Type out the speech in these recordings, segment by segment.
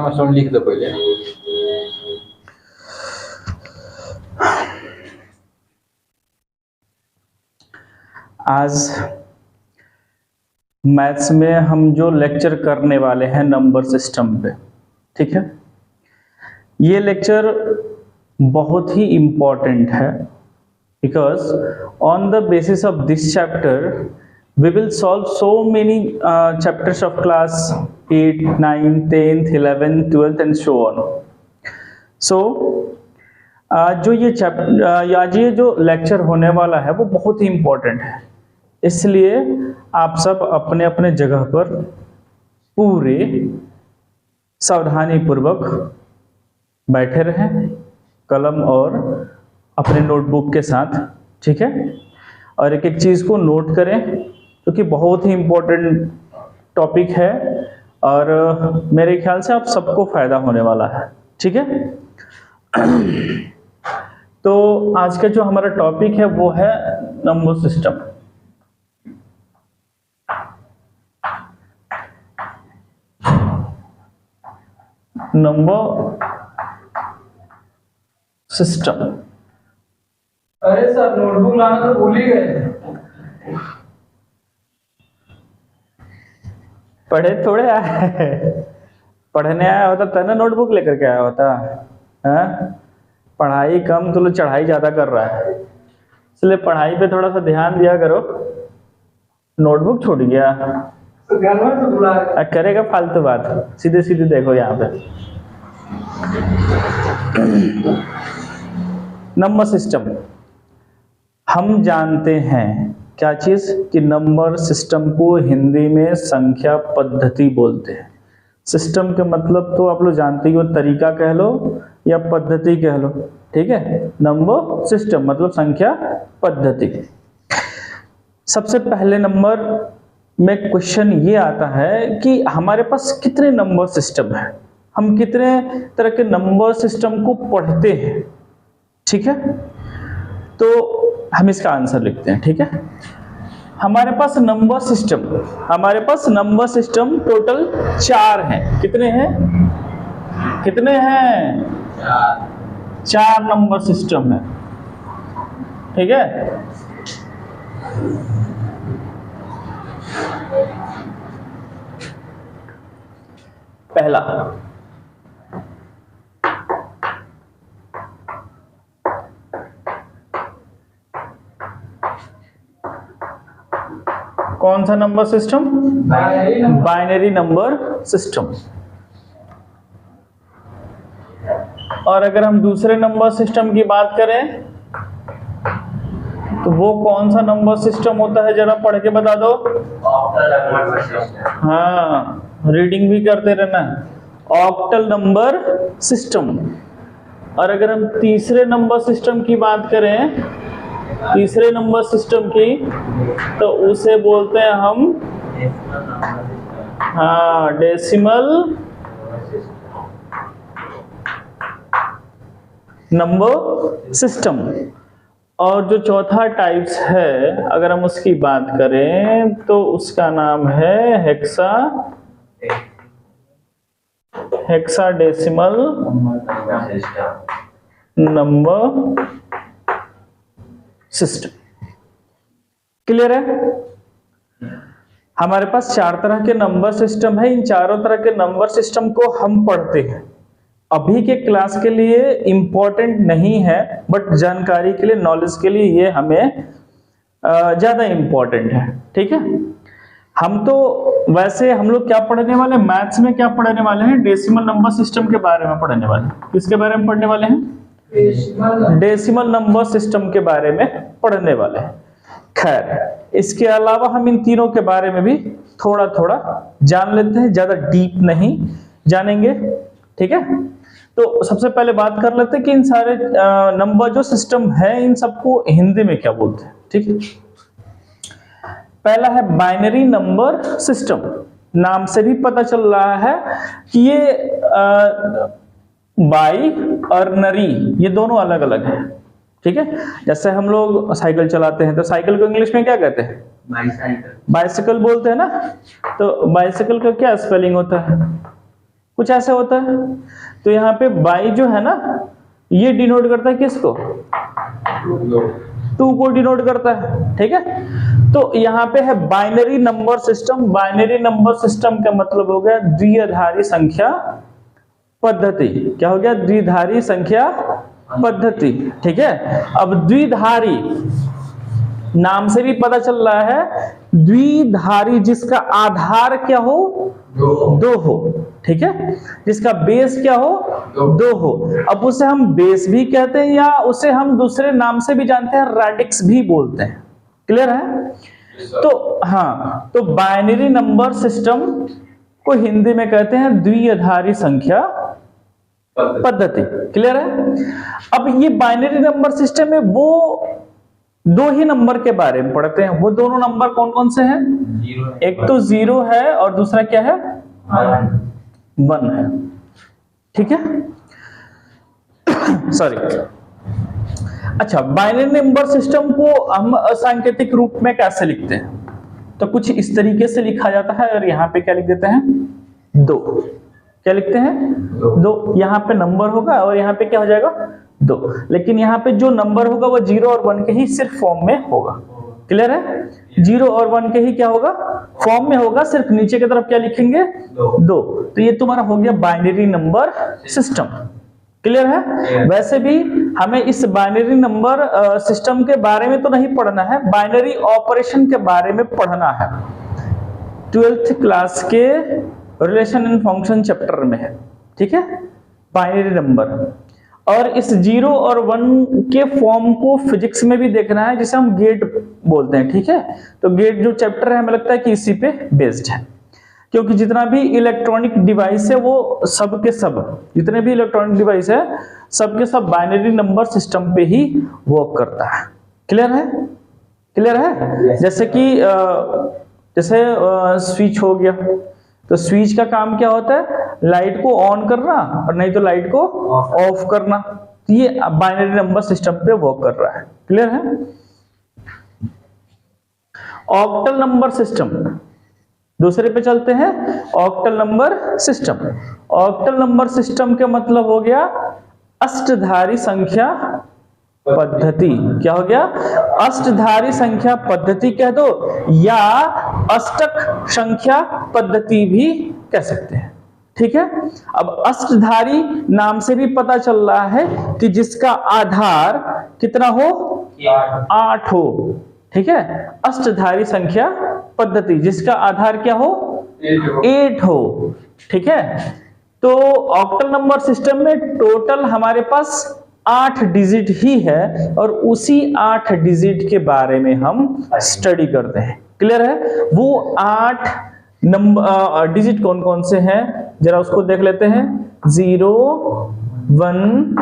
Password लिख दो पहले। आज मैथ्स में हम जो लेक्चर करने वाले हैं नंबर सिस्टम पे, ठीक है, ये लेक्चर बहुत ही इम्पोर्टेंट है because on the basis of this chapter we will solve so many chapters of class 8, 9, 10th, 11th, 12th and so on. So आज ये जो लेक्चर होने वाला है वो बहुत ही इम्पोर्टेंट है, इसलिए आप सब अपने अपने जगह पर पूरे सावधानी पूर्वक बैठे रहें, कलम और अपने नोटबुक के साथ, ठीक है, और एक एक चीज़ को नोट करें क्योंकि बहुत ही इम्पोर्टेंट टॉपिक है और मेरे ख्याल से आप सबको फायदा होने वाला है, ठीक है। तो आज का जो हमारा टॉपिक है वो है नंबर सिस्टम। Number system. अरे सर नोटबुक लाना तो भूल ही गए। पढ़े थोड़े आए, पढ़ने आया होता तब ना नोटबुक लेकर के आया होता है। पढ़ाई कम, तो चढ़ाई ज्यादा कर रहा है, इसलिए पढ़ाई पे थोड़ा सा ध्यान दिया करो। नोटबुक छूट गया तो घर में तो बुला करेगा फालतू बात, सीधे सीधे देखो यहाँ पे। नंबर सिस्टम हम जानते हैं क्या चीज कि नंबर सिस्टम को हिंदी में संख्या पद्धति बोलते हैं। सिस्टम के मतलब तो आप लोग जानते ही हो, तरीका कह लो या पद्धति कह लो, ठीक है। नंबर सिस्टम मतलब संख्या पद्धति। सबसे पहले नंबर में क्वेश्चन ये आता है कि हमारे पास कितने नंबर सिस्टम है, हम कितने तरह के नंबर सिस्टम को पढ़ते हैं, ठीक है। तो हम इसका आंसर लिखते हैं, ठीक है। हमारे पास नंबर सिस्टम टोटल 4 हैं। कितने हैं? कितने हैं? 4 नंबर सिस्टम है, ठीक है। पहला कौन सा number system? Binary number system. और अगर हम दूसरे नंबर सिस्टम की बात करें तो वो कौन सा नंबर सिस्टम होता है, जरा पढ़ के बता दो। हाँ, रीडिंग भी करते रहना। Octal number system. और अगर हम तीसरे नंबर सिस्टम की बात करें, तीसरे नंबर सिस्टम की, तो उसे बोलते हैं हम डेसिमल नंबर सिस्टम। और जो चौथा टाइप्स है अगर हम उसकी बात करें तो उसका नाम है हेक्साडेसिमल नंबर सिस्टम। क्लियर है? हमारे पास 4 तरह के नंबर सिस्टम है। इन चारों तरह के नंबर सिस्टम को हम पढ़ते हैं। अभी के क्लास के लिए इंपॉर्टेंट नहीं है, बट जानकारी के लिए, नॉलेज के लिए ये हमें ज्यादा इंपॉर्टेंट है, ठीक है। हम तो वैसे हम लोग क्या पढ़ने वाले हैं, मैथ्स में क्या पढ़ने वाले हैं, डेसिमल नंबर सिस्टम के बारे में पढ़ने वाले हैं। किसके बारे में पढ़ने वाले हैं? डेसिमल नंबर सिस्टम के बारे में पढ़ने वाले हैं। खैर, इसके अलावा हम इन तीनों के बारे में भी थोड़ा थोड़ा जान लेते हैं, ज्यादा डीप नहीं जानेंगे, ठीक है। तो सबसे पहले बात कर लेते हैं कि इन सारे नंबर जो सिस्टम है इन सबको हिंदी में क्या बोलते हैं, ठीक है। पहला है बाइनरी नंबर सिस्टम। नाम से भी पता चल रहा है कि ये बाई और नरी ये दोनों अलग अलग हैं, ठीक है। जैसे हम लोग साइकिल चलाते हैं तो साइकिल को इंग्लिश में क्या कहते हैं? बाइसाइकिल बोलते हैं ना। तो बाइसाइकिल का क्या स्पेलिंग होता है? कुछ ऐसे होता है। तो यहाँ पे बाई जो है ना, ये डिनोट करता है किसको? 2 को डिनोट करता है, ठीक है। तो यहाँ पे है binary number system. Binary number system का मतलब हो गया द्विआधारी संख्या पद्धति। क्या हो गया? द्विधारी संख्या पद्धति, ठीक है। अब द्विधारी नाम से भी पता चल रहा है, द्विधारी जिसका आधार क्या हो? 2 हो, ठीक है। जिसका बेस क्या हो? 2 हो। अब उसे हम बेस भी कहते हैं या उसे हम दूसरे नाम से भी जानते हैं, रेडिक्स भी बोलते हैं। क्लियर है? तो हाँ, तो बाइनरी नंबर सिस्टम को हिंदी में कहते हैं द्विआधारी संख्या पद्धति। क्लियर है? अब ये बाइनरी नंबर सिस्टम में वो 2 ही नंबर के बारे में पढ़ते हैं। वो दोनों नंबर कौन कौन से हैं? एक तो 0 है और दूसरा क्या है? 1 है, ठीक है। सॉरी। अच्छा, बाइनरी नंबर सिस्टम को हम सांकेतिक रूप में कैसे लिखते हैं? तो कुछ इस तरीके से लिखा जाता है, और यहाँ पे क्या लिख देते हैं? 2। क्या लिखते हैं? 2। यहाँ पे नंबर होगा और यहाँ पे क्या हो जाएगा? 2। लेकिन यहाँ पे जो नंबर होगा वो 0 और 1 के ही सिर्फ फॉर्म में होगा। क्लियर है? 0 और 1 के ही क्या होगा? फॉर्म में होगा। सिर्फ नीचे की तरफ क्या लिखेंगे? 2। तो ये तुम्हारा हो गया बाइनरी नंबर सिस्टम। क्लियर है? वैसे भी हमें इस बाइनरी नंबर सिस्टम के बारे में तो नहीं पढ़ना है, बाइनरी ऑपरेशन के बारे में पढ़ना है। 12th क्लास के रिलेशन एंड फंक्शन चैप्टर में है, ठीक है, बाइनरी नंबर। और इस 0 और 1 के फॉर्म को फिजिक्स में भी देखना है, जिसे हम गेट बोलते हैं, ठीक है। तो गेट जो चैप्टर है, हमें लगता है कि इसी पे बेस्ड है, क्योंकि जितना भी इलेक्ट्रॉनिक डिवाइस है वो सब के सब, जितने भी इलेक्ट्रॉनिक डिवाइस है सब के सब बाइनरी नंबर सिस्टम पे ही वर्क करता है। क्लियर है? क्लियर है? जैसे कि स्विच हो गया, तो स्विच का काम क्या होता है? लाइट को ऑन करना और नहीं तो लाइट को ऑफ करना। ये बाइनरी नंबर सिस्टम पे वर्क कर रहा है। क्लियर है? ऑक्टल नंबर सिस्टम, दूसरे पे चलते हैं। Octal number system. Octal number system का मतलब हो गया अष्टधारी संख्या पद्धति। क्या हो गया? अष्टधारी संख्या पद्धति कह दो, या अष्टक संख्या पद्धति भी कह सकते हैं, ठीक है। अब अष्टधारी नाम से भी पता चल रहा है कि जिसका आधार कितना हो? 8 हो, ठीक है। अष्टधारी संख्या पद्धति जिसका आधार क्या हो? 8 हो, ठीक है। तो ऑक्टल नंबर सिस्टम में टोटल हमारे पास 8 डिजिट ही है, और उसी 8 डिजिट के बारे में हम स्टडी करते हैं। क्लियर है? वो 8 नंबर डिजिट कौन कौन से हैं, जरा उसको देख लेते हैं। 0, 1,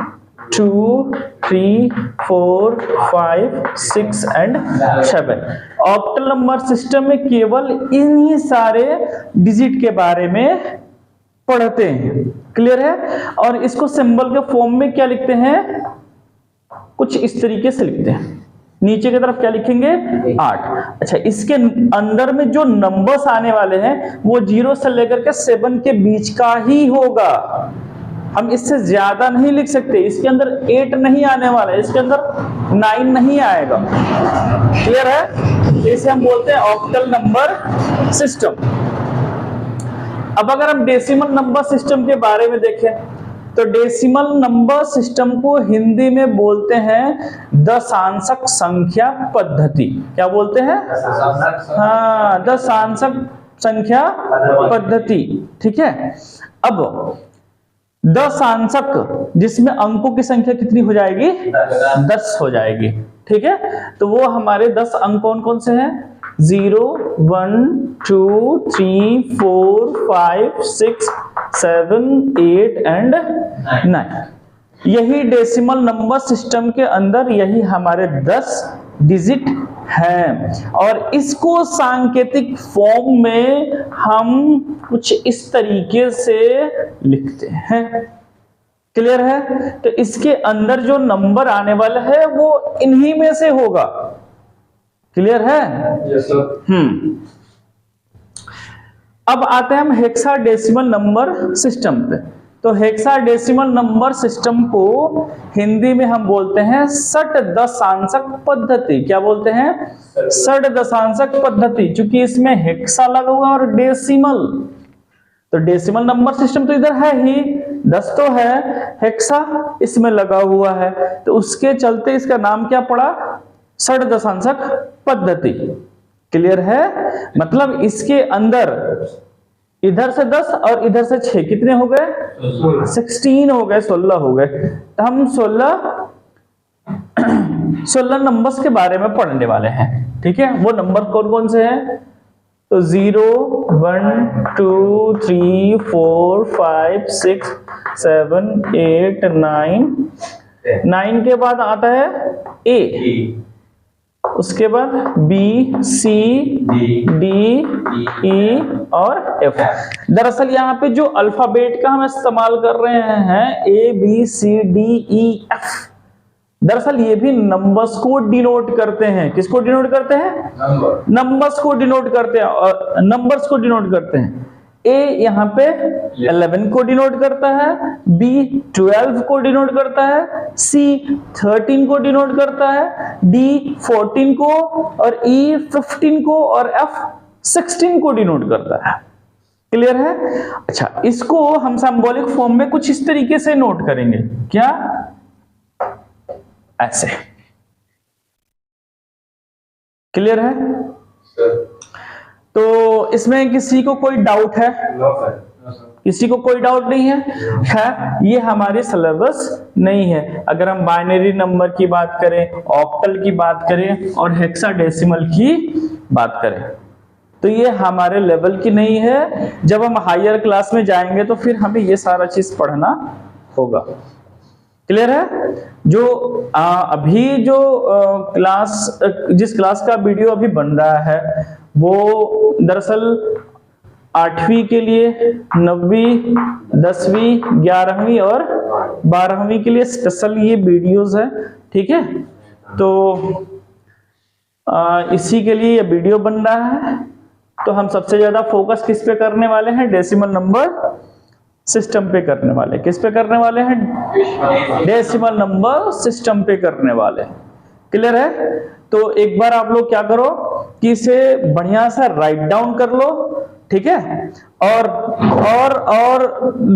2, 3, 4, 5, 6 एंड 7। ऑक्टल नंबर सिस्टम में केवल इन्हीं सारे डिजिट के बारे में पढ़ते हैं। क्लियर है? और इसको सिंबल के फॉर्म में क्या लिखते हैं? कुछ इस तरीके से लिखते हैं। नीचे की तरफ क्या लिखेंगे? 8। अच्छा, इसके अंदर में जो नंबर्स आने वाले हैं वो 0 से लेकर के 7 के बीच का ही होगा। हम इससे ज्यादा नहीं लिख सकते। इसके अंदर 8 नहीं आने वाला है, इसके अंदर 9 नहीं आएगा। क्लियर है? इसे हम बोलते हैं ऑक्टल नंबर सिस्टम। अब अगर हम डेसिमल नंबर सिस्टम के बारे में देखें, तो डेसिमल नंबर सिस्टम को हिंदी में बोलते हैं दशांशक संख्या पद्धति। क्या बोलते हैं? हाँ, दशांशक संख्या पद्धति, ठीक है। अब दशांशक जिसमें अंकों की संख्या कितनी हो जाएगी? 10 हो जाएगी, ठीक है। तो वो हमारे 10 अंक कौन कौन से हैं? 0, 1, 2, 3, 4, 5, 6, 7, 8 एंड 9। यही डेसिमल नंबर सिस्टम के अंदर यही हमारे 10 डिजिट हैं, और इसको सांकेतिक फॉर्म में हम कुछ इस तरीके से लिखते हैं। क्लियर है? तो इसके अंदर जो नंबर आने वाला है वो इन्हीं में से होगा। क्लियर है? Yes sir. अब आते हैं हम हेक्साडेसिमल नंबर सिस्टम पे। तो हेक्साडेसिमल नंबर सिस्टम को हिंदी में हम बोलते हैं षट दशांशक पद्धति। क्या बोलते हैं? षट दशांशक पद्धति। चूंकि इसमें हेक्सा लगा हुआ और डेसिमल, तो डेसिमल नंबर सिस्टम तो इधर है ही, 10 तो है, हेक्सा इसमें लगा हुआ है, तो उसके चलते इसका नाम क्या पड़ा? षट दशांशक पद्धति। क्लियर है? मतलब इसके अंदर इधर से 10 और इधर से 6 कितने हो गए? 16 हो गए, 16 हो गए। तो हम 16 नंबर्स के बारे में पढ़ने वाले हैं। ठीक है, वो नंबर कौन कौन से हैं? तो 0 1 2 3 4 5 6 7 8 9, 9 के बाद आता है A, उसके बाद B C D E और F। दरअसल यहाँ पे जो अल्फाबेट का हम इस्तेमाल कर रहे हैं A B C D E F, दरअसल ये भी नंबर्स को डिनोट करते हैं। किसको डिनोट करते हैं? नंबर्स को डिनोट करते हैं, और नंबर्स को डिनोट करते हैं। A यहाँ पे 11 को डिनोट करता है, B 12 को डिनोट करता है, C 13 को डिनोट करता है, D 14 को, और E 15 को, और F 16 को डिनोट करता है। क्लियर है? अच्छा, इसको हम सिंबॉलिक फॉर्म में कुछ इस तरीके से नोट करेंगे। क्या? ऐसे। क्लियर है? तो इसमें किसी को कोई डाउट है? किसी को कोई डाउट नहीं है? ये हमारे सिलेबस नहीं है। अगर हम बाइनरी नंबर की बात करें, ऑक्टल की बात करें और हेक्साडेसिमल की बात करें, तो ये हमारे लेवल की नहीं है। जब हम हायर क्लास में जाएंगे तो फिर हमें ये सारा चीज पढ़ना होगा। क्लियर है? जो अभी जो क्लास, जिस क्लास का वीडियो अभी बन रहा है, वो दरअसल 8वीं के लिए, 9वीं, 10वीं, 11वीं और 12वीं के लिए स्पेशल ये वीडियोस है। ठीक है, तो इसी के लिए ये वीडियो बन रहा है। तो हम सबसे ज्यादा फोकस किस पे करने वाले हैं? डेसिमल नंबर सिस्टम पे करने वाले। किस पे करने वाले हैं? डेसिमल नंबर सिस्टम पे करने वाले। क्लियर है? तो एक बार आप लोग क्या करो कि इसे बढ़िया सा राइट डाउन कर लो। ठीक है, और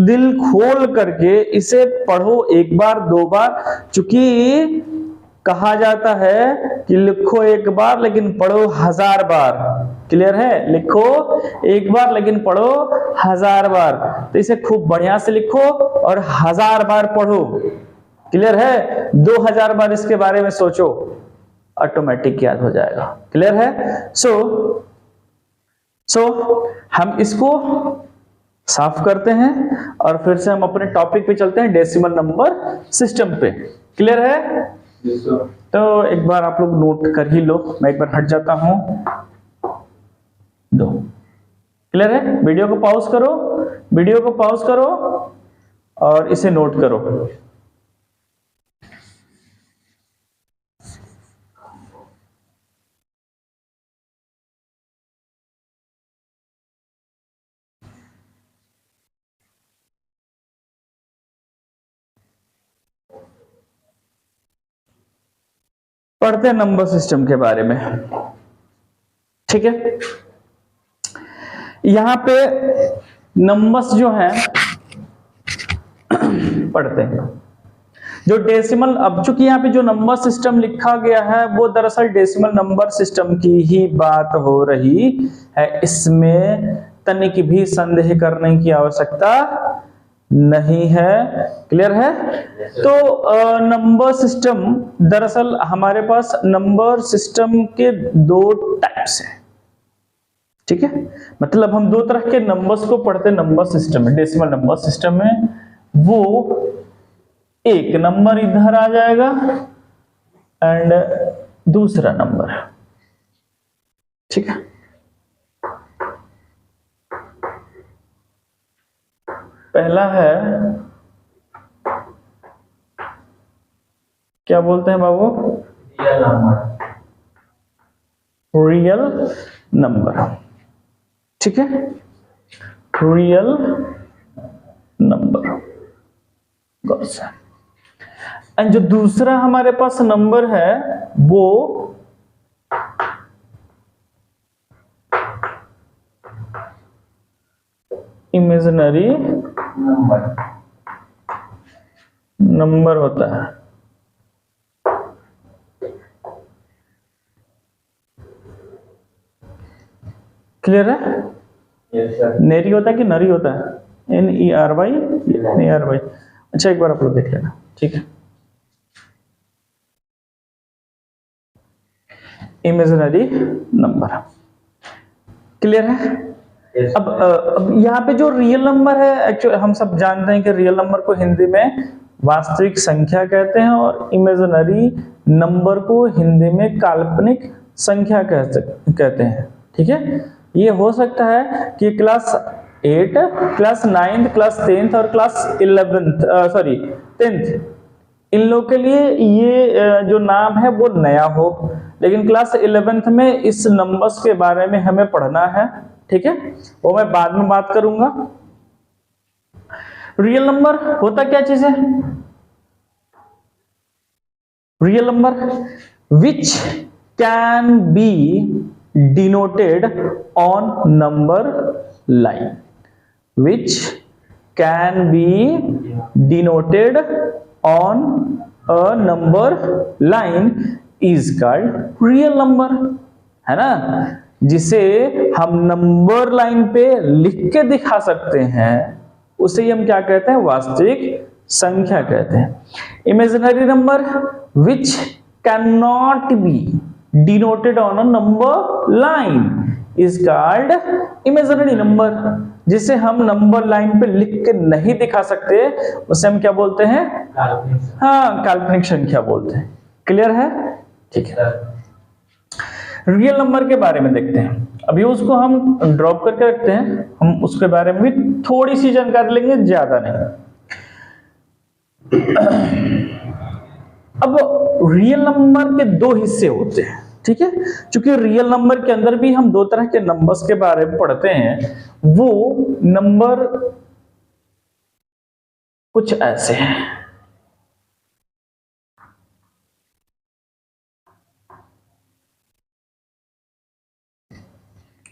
दिल खोल करके इसे पढ़ो, एक बार, 2 बार। चूंकि कहा जाता है कि लिखो एक बार लेकिन पढ़ो 1000 बार। क्लियर है? लिखो एक बार लेकिन पढ़ो 1000 बार। तो इसे खूब बढ़िया से लिखो और 1000 बार पढ़ो। क्लियर है? 2000 बार इसके बारे में सोचो, ऑटोमेटिक याद हो जाएगा। क्लियर है? सो हम इसको साफ करते हैं और फिर से हम अपने टॉपिक पे चलते हैं, डेसिमल नंबर सिस्टम पे। क्लियर है? तो एक बार आप लोग नोट कर ही लो, मैं एक बार हट जाता हूं। 2। क्लियर है? वीडियो को पॉज करो, वीडियो को पॉज करो और इसे नोट करो। पढ़ते हैं नंबर सिस्टम के बारे में। ठीक है, यहां पे नंबर्स जो हैं पढ़ते हैं। जो डेसिमल, अब चूंकि यहाँ पे जो नंबर सिस्टम लिखा गया है वो दरअसल डेसिमल नंबर सिस्टम की ही बात हो रही है, इसमें तनिक भी संदेह करने की आवश्यकता नहीं है। क्लियर है? तो नंबर सिस्टम, दरअसल हमारे पास नंबर सिस्टम के 2 टाइप्स हैं। ठीक है, मतलब हम 2 तरह के नंबर्स को पढ़ते हैं नंबर सिस्टम में। डेसिमल नंबर सिस्टम में वो एक नंबर इधर आ जाएगा एंड दूसरा नंबर। ठीक है, पहला है, क्या बोलते हैं बाबू? Real number. ठीक है, रियल नंबर। गौर से। एंड जो दूसरा हमारे पास नंबर है वो इमेजिनरी नंबर होता है। क्लियर है? Yes sir. नेरी होता है कि नरी होता है? NERY, NERY। अच्छा, एक बार आप लोग देख लेना, ठीक है। Imaginary number. क्लियर है? Yes, अब यहाँ पे जो रियल नंबर है, एक्चुअली हम सब जानते हैं कि रियल नंबर को हिंदी में वास्तविक संख्या कहते हैं और इमेजिनरी नंबर को हिंदी में काल्पनिक संख्या कहते हैं। ठीक है? ये हो सकता है कि क्लास 8, क्लास 9, क्लास 10th और क्लास 11th, सॉरी 10th, इन लोग के लिए ये जो नाम है वो नया हो, लेकिन क्लास 11th में इस नंबर्स के बारे में हमें पढ़ना है। ठीक है? वो मैं बाद में बात करूंगा। रियल नंबर होता क्या चीज है? Real number which can be denoted on number line, which can be denoted on a number line is called real number, है ना? जिसे हम नंबर लाइन पे लिख के दिखा सकते हैं, उसे ही हम क्या कहते हैं? वास्तविक संख्या कहते हैं। Imaginary number which can not B denoted on a number line is called imaginary number, जिसे हम नंबर लाइन पे लिख के नहीं दिखा सकते, उसे हम क्या बोलते हैं? हाँ, काल्पनिक संख्या बोलते हैं। क्लियर है? ठीक है। रियल नंबर के बारे में देखते हैं। अभी उसको हम ड्रॉप करके रखते हैं, हम उसके बारे में भी थोड़ी सी जानकारी लेंगे, ज्यादा नहीं। अब रियल नंबर के दो हिस्से होते हैं। ठीक है? क्योंकि रियल नंबर के अंदर भी हम दो तरह के नंबर्स के बारे में पढ़ते हैं। वो नंबर कुछ ऐसे हैं।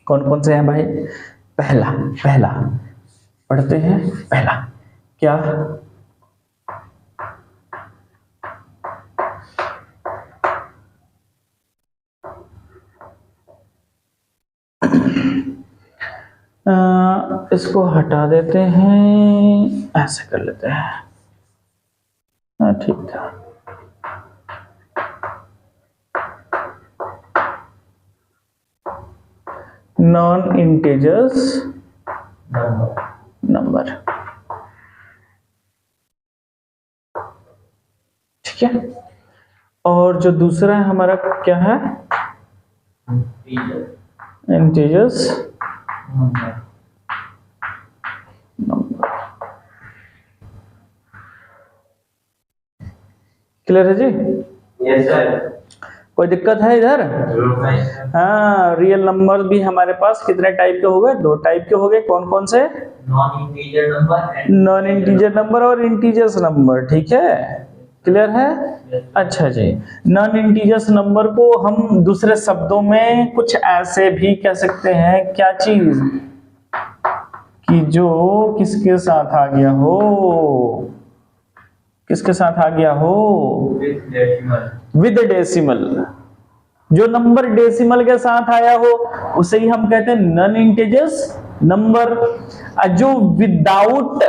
कौन कौन से हैं भाई? पहला पहला पढ़ते हैं। पहला क्या? इसको हटा देते हैं, ऐसे कर लेते हैं। हाँ, ठीक था। Non integers number. ठीक है? और जो दूसरा है हमारा क्या है? Integers number. क्लियर है जी? Yes sir. कोई दिक्कत है इधर? हाँ, रियल नंबर भी हमारे पास कितने टाइप के हो गए? दो टाइप के हो गए। कौन कौन से? Non integer number, non integer number और इंटीजर्स नंबर। ठीक है? क्लियर है? अच्छा जी। नॉन इंटीजर्स नंबर को हम दूसरे शब्दों में कुछ ऐसे भी कह सकते हैं, क्या चीज? कि जो किसके साथ आ गया हो? किसके साथ आ गया हो? With decimal. जो नंबर डेसिमल के साथ आया हो उसे ही हम कहते हैं नॉन इंटीजर्स नंबर। जो विदाउट,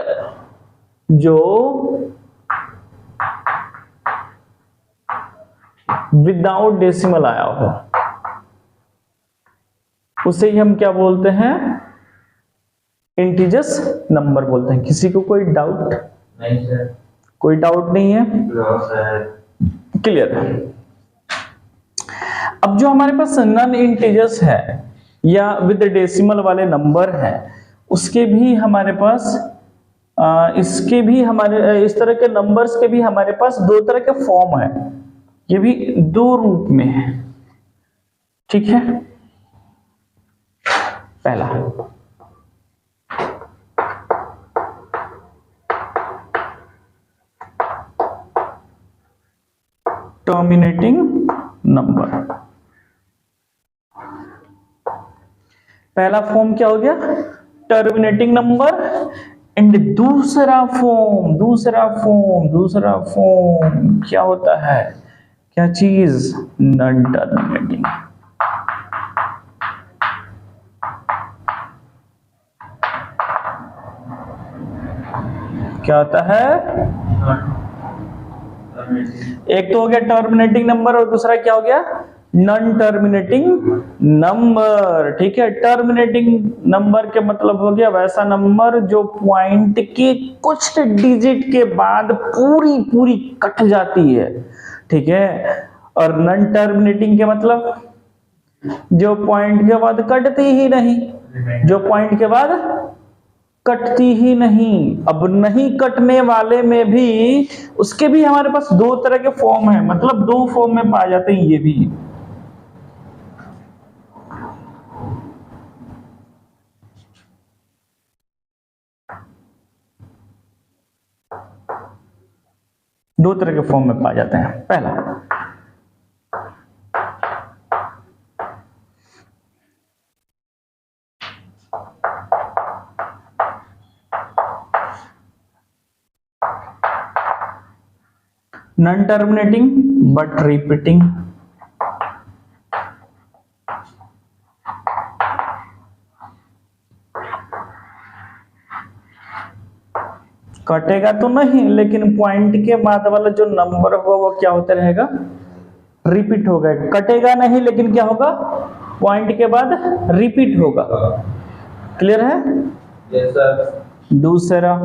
जो विदाउट डेसिमल आया हो उसे ही हम क्या बोलते हैं? इंटीजर्स नंबर बोलते हैं। किसी को कोई डाउट? नहीं सर। कोई डाउट नहीं है? क्लियर है? अब जो हमारे पास नॉन इंटीजर्स है या विद डेसिमल वाले नंबर है, उसके भी हमारे पास इसके भी हमारे इस तरह के नंबर्स के भी हमारे पास दो तरह के फॉर्म है। ये भी दो रूप में है। ठीक है? पहला नंबर। पहला फॉर्म क्या हो गया, टर्मिनेटिंग नंबर, एंड दूसरा फॉर्म क्या होता है, क्या चीज, नॉन टर्मिनेटिंग। क्या होता है, एक तो हो गया टर्मिनेटिंग नंबर और दूसरा क्या हो गया, नॉन टर्मिनेटिंग नंबर। ठीक है, टर्मिनेटिंग नंबर के मतलब हो गया वैसा नंबर जो पॉइंट के कुछ डिजिट के बाद पूरी कट जाती है। ठीक है, और नॉन टर्मिनेटिंग के मतलब जो पॉइंट के बाद कटती ही नहीं, जो पॉइंट के बाद कटती ही नहीं। अब नहीं कटने वाले में भी उसके भी हमारे पास दो तरह के फॉर्म है, मतलब दो फॉर्म में पाए जाते हैं ये भी। दो तरह के फॉर्म में पाए जाते हैं। पहला नॉन टर्मिनेटिंग बट रिपीटिंग, कटेगा तो नहीं लेकिन पॉइंट के बाद वाला जो नंबर होगा वो क्या होता रहेगा, रिपीट होगा। कटेगा नहीं लेकिन क्या होगा, पॉइंट के बाद रिपीट होगा। क्लियर है? Yes sir. दूसरा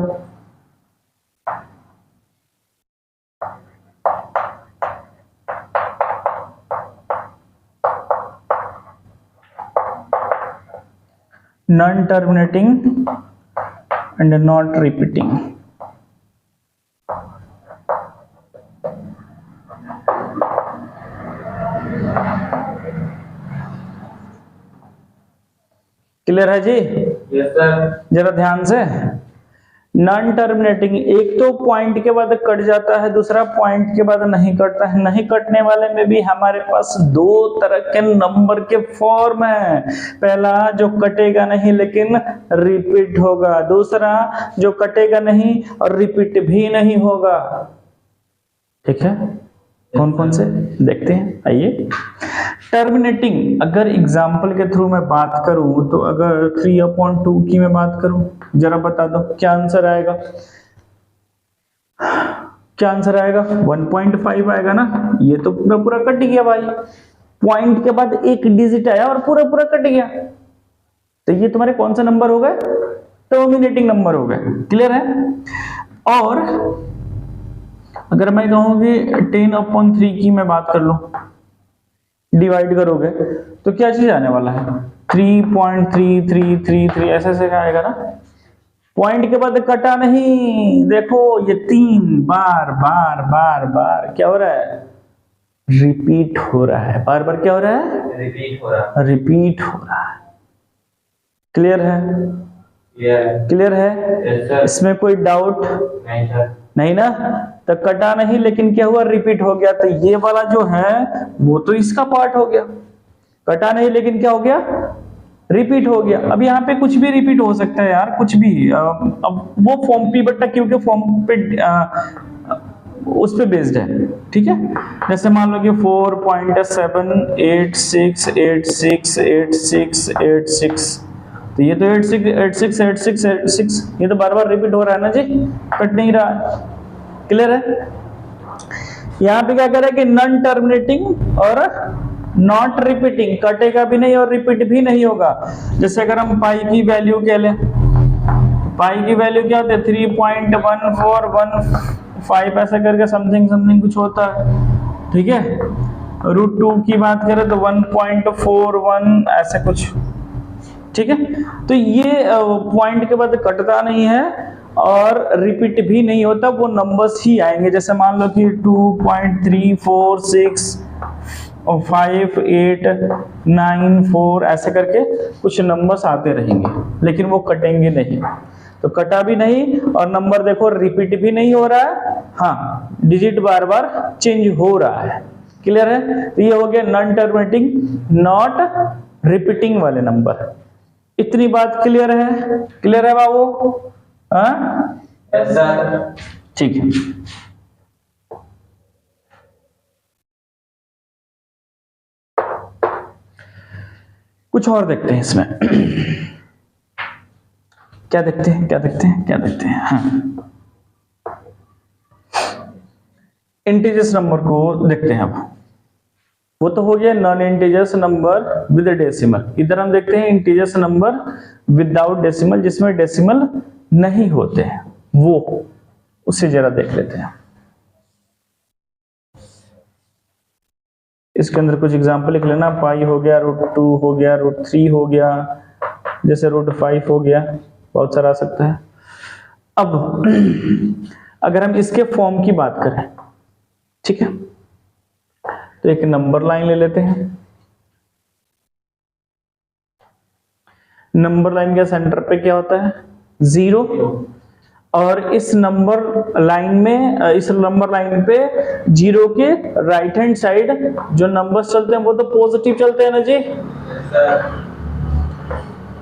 non terminating and not repeating. Clear है जी? Yes sir. जरा ध्यान से, नॉन टर्मिनेटिंग एक तो पॉइंट के बाद कट जाता है, दूसरा पॉइंट के बाद नहीं कटता है। नहीं कटने वाले में भी हमारे पास दो तरह के नंबर के फॉर्म है। पहला जो कटेगा नहीं लेकिन रिपीट होगा, दूसरा जो कटेगा नहीं और रिपीट भी नहीं होगा। ठीक है, कौन कौन से देखते हैं, आइए। टर्मिनेटिंग अगर एग्जाम्पल के थ्रू मैं बात करूं तो अगर 3/2 की मैं बात करूं, जरा बता दो क्या आंसर आएगा, क्या आंसर आएगा, 1.5 आएगा ना। ये तो पूरा कट गया भाई, पॉइंट के बाद एक डिजिट आया और पूरा कट गया, तो ये तुम्हारे कौन सा नंबर हो गए, टर्मिनेटिंग नंबर हो गए। क्लियर है? और अगर मैं कहूँ कि 10/3 की मैं बात कर लूं, डिवाइड करोगे तो क्या चीज आने वाला है, 3.3333 ऐसे आएगा ना। पॉइंट के बाद कटा नहीं, देखो ये 3 बार क्या हो रहा है, रिपीट हो रहा है। बार बार क्या हो रहा है, रिपीट हो रहा है। रिपीट हो रहा है। क्लियर है? क्लियर है? Yes sir. इसमें कोई डाउट नहीं सर। नहीं ना? तो कटा नहीं लेकिन क्या हुआ, रिपीट हो गया। तो ये वाला जो है वो तो इसका पार्ट हो गया, कटा नहीं लेकिन क्या हो गया, रिपीट हो गया। अब यहाँ पे कुछ भी रिपीट हो सकता है यार, कुछ भी। अब वो फॉर्म पी बट्टा क्यू के फॉर्म पे उस पे बेस्ड है। ठीक है, जैसे मान लो कि 4.786868686, तो ये तो 86868686, ये तो बार बार रिपीट हो रहा है ना जी, कट नहीं रहा है। क्लियर है? यहाँ पे क्या करें कि नॉन टर्मिनेटिंग और नॉट रिपीटिंग, कटेगा भी नहीं और रिपीट भी नहीं होगा। जैसे अगर हम पाई की वैल्यू कह लें, पाई की वैल्यू क्या होती है, 3.1415 ऐसा करके समथिंग कुछ होता है। ठीक है, √2 की बात करें तो 1.41 ऐसे कुछ। ठीक है, तो ये पॉइंट के बाद कटता नहीं है और रिपीट भी नहीं होता, वो नंबर्स ही आएंगे। जैसे मान लो कि 2.3465894 ऐसे करके कुछ नंबर्स आते रहेंगे, लेकिन वो कटेंगे नहीं। तो कटा भी नहीं और नंबर देखो रिपीट भी नहीं हो रहा है, हाँ डिजिट बार बार चेंज हो रहा है। क्लियर है? तो ये हो गया नॉन टर्मिनेटिंग, नॉट रिपीटिंग वाले नंबर। इतनी बात क्लियर है? क्लियर है बाबू? हाँ, यस सर। ठीक है। कुछ और देखते हैं इसमें। क्या देखते हैं, क्या देखते हैं, क्या देखते हैं? हाँ, इंटीजर्स नंबर को देखते हैं अब। वो तो हो गया non integers number with decimal. इधर हम देखते हैं इंटीजर्स नंबर विदाउट डेसिमल, जिसमें डेसिमल नहीं होते हैं, वो उसे जरा देख लेते हैं। इसके अंदर कुछ एग्जांपल लिख लेना। पाई हो गया, √2 हो गया, √3 हो गया, जैसे √5 हो गया, बहुत सारा आ सकता है। अब अगर हम इसके फॉर्म की बात करें, ठीक है, तो एक नंबर लाइन ले लेते हैं। नंबर लाइन के सेंटर पे क्या होता है? 0। और इस नंबर लाइन में, इस नंबर लाइन पे 0 के राइट हैंड साइड जो नंबर्स चलते हैं वो तो पॉजिटिव चलते हैं ना जी,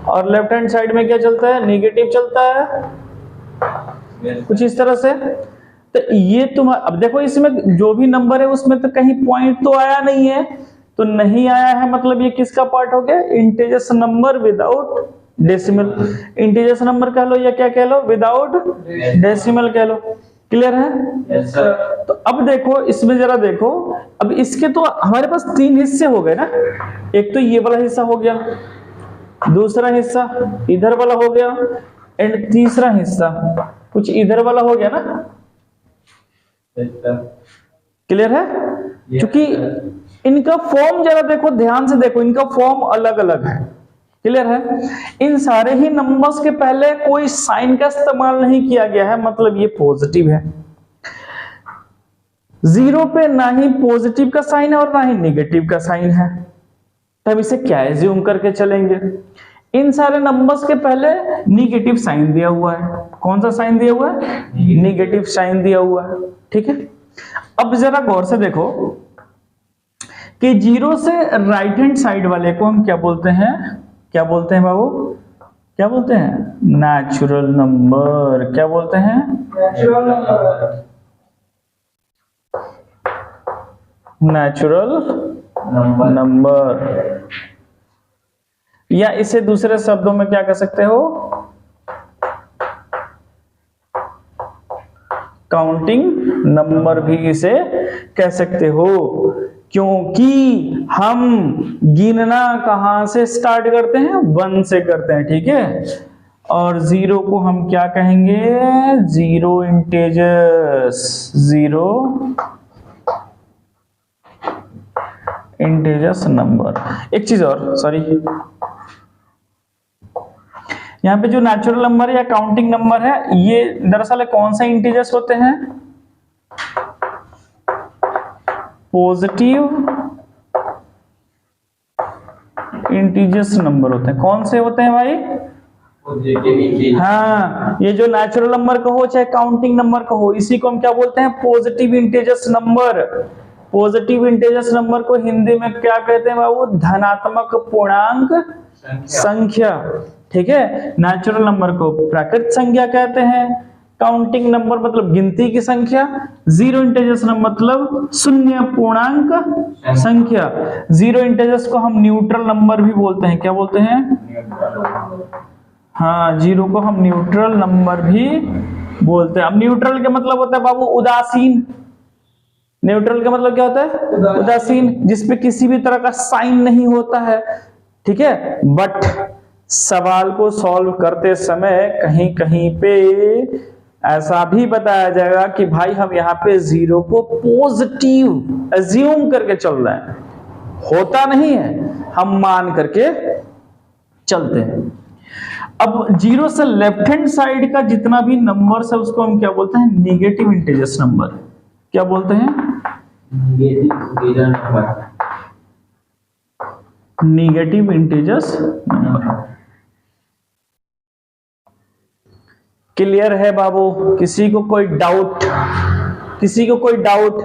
और लेफ्ट हैंड साइड में क्या चलता है? नेगेटिव चलता है, कुछ इस तरह से। तो ये अब देखो इसमें जो भी नंबर है उसमें तो कहीं पॉइंट तो आया नहीं है, तो नहीं आया है मतलब ये किसका पार्ट हो गया? Integers number without decimal. Integers number कह लो या क्या कह लो? विदाउट डेसिमल कह लो। क्लियर है? Yes sir. तो अब देखो इसमें जरा देखो, अब इसके तो हमारे पास 3 हिस्से हो गए ना। एक तो ये वाला हिस्सा हो गया, दूसरा हिस्सा इधर वाला हो गया, एंड तीसरा हिस्सा कुछ इधर वाला हो गया ना। क्लियर है? क्योंकि इनका फॉर्म जरा देखो, ध्यान से देखो, इनका फॉर्म अलग अलग है। क्लियर है? इन सारे ही नंबर्स के पहले कोई साइन का इस्तेमाल नहीं किया गया है, मतलब ये पॉजिटिव है। 0 पे ना ही पॉजिटिव का साइन है और ना ही नेगेटिव का साइन है, तब इसे क्या एज्यूम करके चलेंगे? इन सारे नंबर्स के पहले नेगेटिव साइन दिया हुआ है। कौन सा साइन दिया हुआ है? नेगेटिव साइन दिया हुआ है। ठीक है, अब जरा गौर से देखो कि 0 से राइट हैंड साइड वाले को हम क्या बोलते हैं? क्या बोलते हैं बाबू? क्या बोलते हैं? Natural number. क्या बोलते हैं? Natural number. Natural number. या इसे दूसरे शब्दों में क्या कह सकते हो? काउंटिंग नंबर भी इसे कह सकते हो, क्योंकि हम गिनना कहां से स्टार्ट करते हैं? 1 से करते हैं। ठीक है, और 0 को हम क्या कहेंगे? 0 इंटीजर्स। 0 integers number. एक चीज और, सॉरी, यहां पे जो नेचुरल नंबर या काउंटिंग नंबर है, ये दरअसल कौन सा इंटीजर्स होते हैं? पॉजिटिव इंटीजर्स नंबर होते हैं। कौन से होते हैं भाई? हाँ, ये जो नेचुरल नंबर कहो चाहे काउंटिंग नंबर कहो, इसी को हम क्या बोलते हैं? Positive integers number. Positive integers number को हिंदी में क्या कहते हैं बाबू? धनात्मक पूर्णांक संख्या। ठीक है, नेचुरल नंबर को प्राकृत संख्या कहते हैं, काउंटिंग नंबर मतलब गिनती की संख्या, 0 इंटीजर्स नंबर मतलब शून्य पूर्णांक संख्या। 0 इंटीजर्स को हम न्यूट्रल नंबर भी बोलते हैं। क्या बोलते हैं? हाँ, 0 को हम न्यूट्रल नंबर भी बोलते हैं। अब न्यूट्रल के मतलब होता है बाबू उदासीन। न्यूट्रल का मतलब क्या होता है? उदासीन, जिसपे किसी भी तरह का साइन नहीं होता है। ठीक है, बट सवाल को सॉल्व करते समय कहीं कहीं पे ऐसा भी बताया जाएगा कि भाई हम यहाँ पे 0 को पॉजिटिव एज्यूम करके चल रहे हैं, होता नहीं है, हम मान करके चलते हैं। अब 0 से लेफ्ट हैंड साइड का जितना भी नंबर है उसको हम क्या बोलते हैं? Negative integers number. क्या बोलते हैं? Negative integers number. क्लियर है बाबू? किसी को कोई डाउट? किसी को कोई डाउट?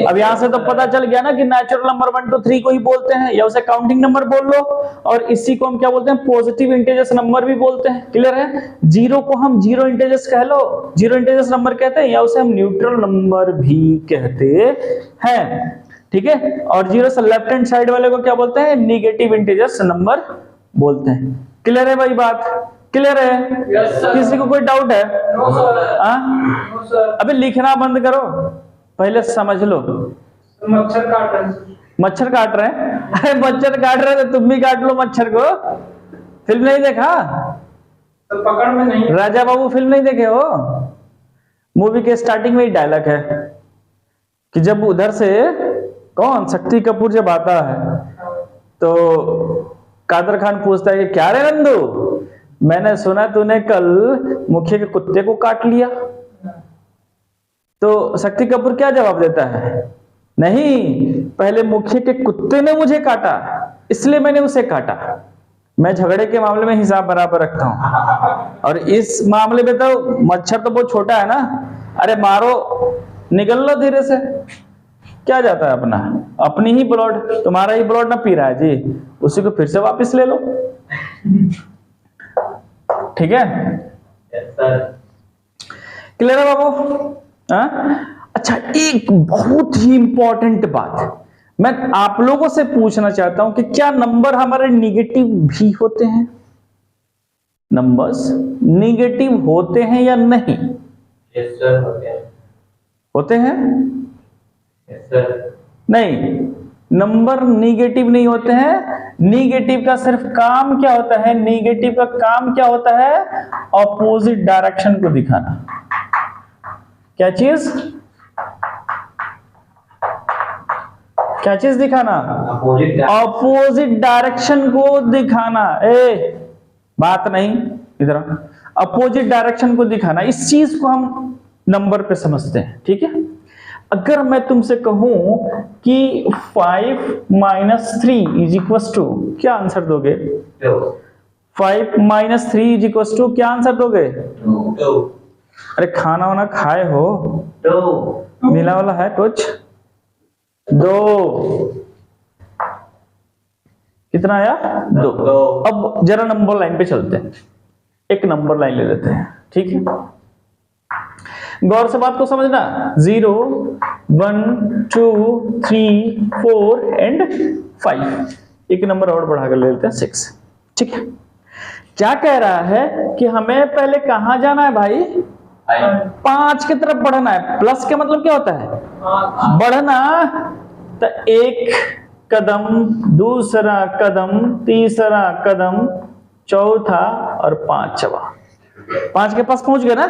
अब यहां से तो पता चल गया ना कि नेचुरल नंबर 1 to 3 को ही बोलते हैं, या उसे काउंटिंग नंबर बोल लो, और इसी को हम क्या बोलते हैं, पॉजिटिव इंटीजर्स नंबर भी बोलते हैं। क्लियर है? जीरो को हम जीरो इंटीजर्स कह लो, जीरो इंटीजर्स नंबर कहते हैं, या उसे हम न्यूट्रल नंबर भी कहते हैं। ठीक है? और जीरो से लेफ्ट हैंड साइड वाले को क्या बोलते हैं, निगेटिव इंटीजर्स नंबर बोलते हैं। क्लियर है भाई बात? क्लियर है? Yes, sir. किसी को कोई डाउट है? नो सर, हाँ? No sir. अबे लिखना बंद करो, पहले समझ लो। मच्छर काट रहे हैं। मच्छर काट रहे हैं? अरे मच्छर काट रहे हैं तो तुम भी काट लो मच्छर को। फिल्म नहीं देखा? तो पकड़ में नहीं। राजा बाबू फिल्म नहीं देखे हो? मूवी के स्टार्टिंग में ही डायलॉग है कि जब उधर से कौन शक्ति कपूर जब आता है तो कादर खान पूछता है कि क्या रे नंदू, मैंने सुना तूने कल मुखिया के कुत्ते को काट लिया। तो शक्ति कपूर क्या जवाब देता है, नहीं, पहले मुखिया के कुत्ते ने मुझे काटा इसलिए मैंने उसे काटा। मैं झगड़े के मामले में हिसाब बराबर रखता हूं, और इस मामले में तो मच्छर तो बहुत छोटा है ना, अरे मारो, निकल लो धीरे से, क्या जाता है अपना, अपनी ही ब्लड, तुम्हारा ही ब्लड ना पी रहा है जी, उसी को फिर से वापस ले लो। ठीक है? क्लियर है बाबू? अच्छा, एक बहुत ही इंपॉर्टेंट बात मैं आप लोगों से पूछना चाहता हूं कि क्या नंबर हमारे निगेटिव भी होते हैं? नंबर्स निगेटिव होते हैं या नहीं? यस सर, होते हैं। होते हैं? Yes sir. नहीं, नंबर निगेटिव नहीं होते हैं। निगेटिव का सिर्फ काम क्या होता है, निगेटिव का काम क्या होता है, ऑपोजिट डायरेक्शन को दिखाना। क्या चीज? क्या चीज दिखाना? ऑपोजिट डायरेक्शन को दिखाना। बात नहीं, इधर अपोजिट डायरेक्शन को दिखाना, इस चीज को हम नंबर पे समझते हैं। ठीक है? अगर मैं तुमसे कहूं कि 5 - 3 इज इक्वल टू, क्या आंसर दोगे? 5 - 3 इज इक्वल टू, क्या आंसर दोगे? अरे खाना वाना खाए हो? मिला वाला है कुछ? 2। कितना आया? 2। अब जरा नंबर लाइन पे चलते हैं, एक नंबर लाइन ले लेते हैं। ठीक है? गौर से बात को समझना। 0, 1, 2, 3, 4 एंड 5। एक नंबर और बढ़ा कर ले लेते हैं, 6। ठीक है? क्या कह रहा है कि हमें पहले कहां जाना है भाई? 5 की तरफ बढ़ना है। प्लस का मतलब क्या होता है? बढ़ना। तो एक कदम, दूसरा कदम, तीसरा कदम, चौथा और पांचवा। 5 के पास पहुंच गए ना?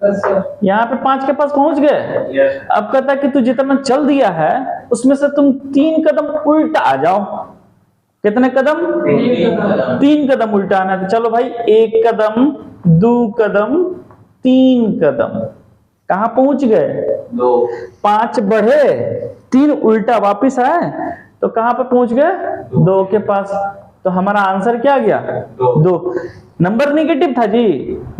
यहाँ पे 5 के पास पहुंच गए। अब कहता है कि तू जितना चल दिया है उसमें से तुम 3 कदम उल्टा आ जाओ। कितने कदम? 3 कदम उल्टा आना है। तो चलो भाई, 1 कदम, 2 कदम, 3 कदम। कहां पहुंच गए? 2। 5 बढ़े, 3 उल्टा वापिस आए, तो कहां पे पहुंच गए? 2 के पास। तो हमारा आंसर क्या गया? 2। नंबर निगेटिव था जी?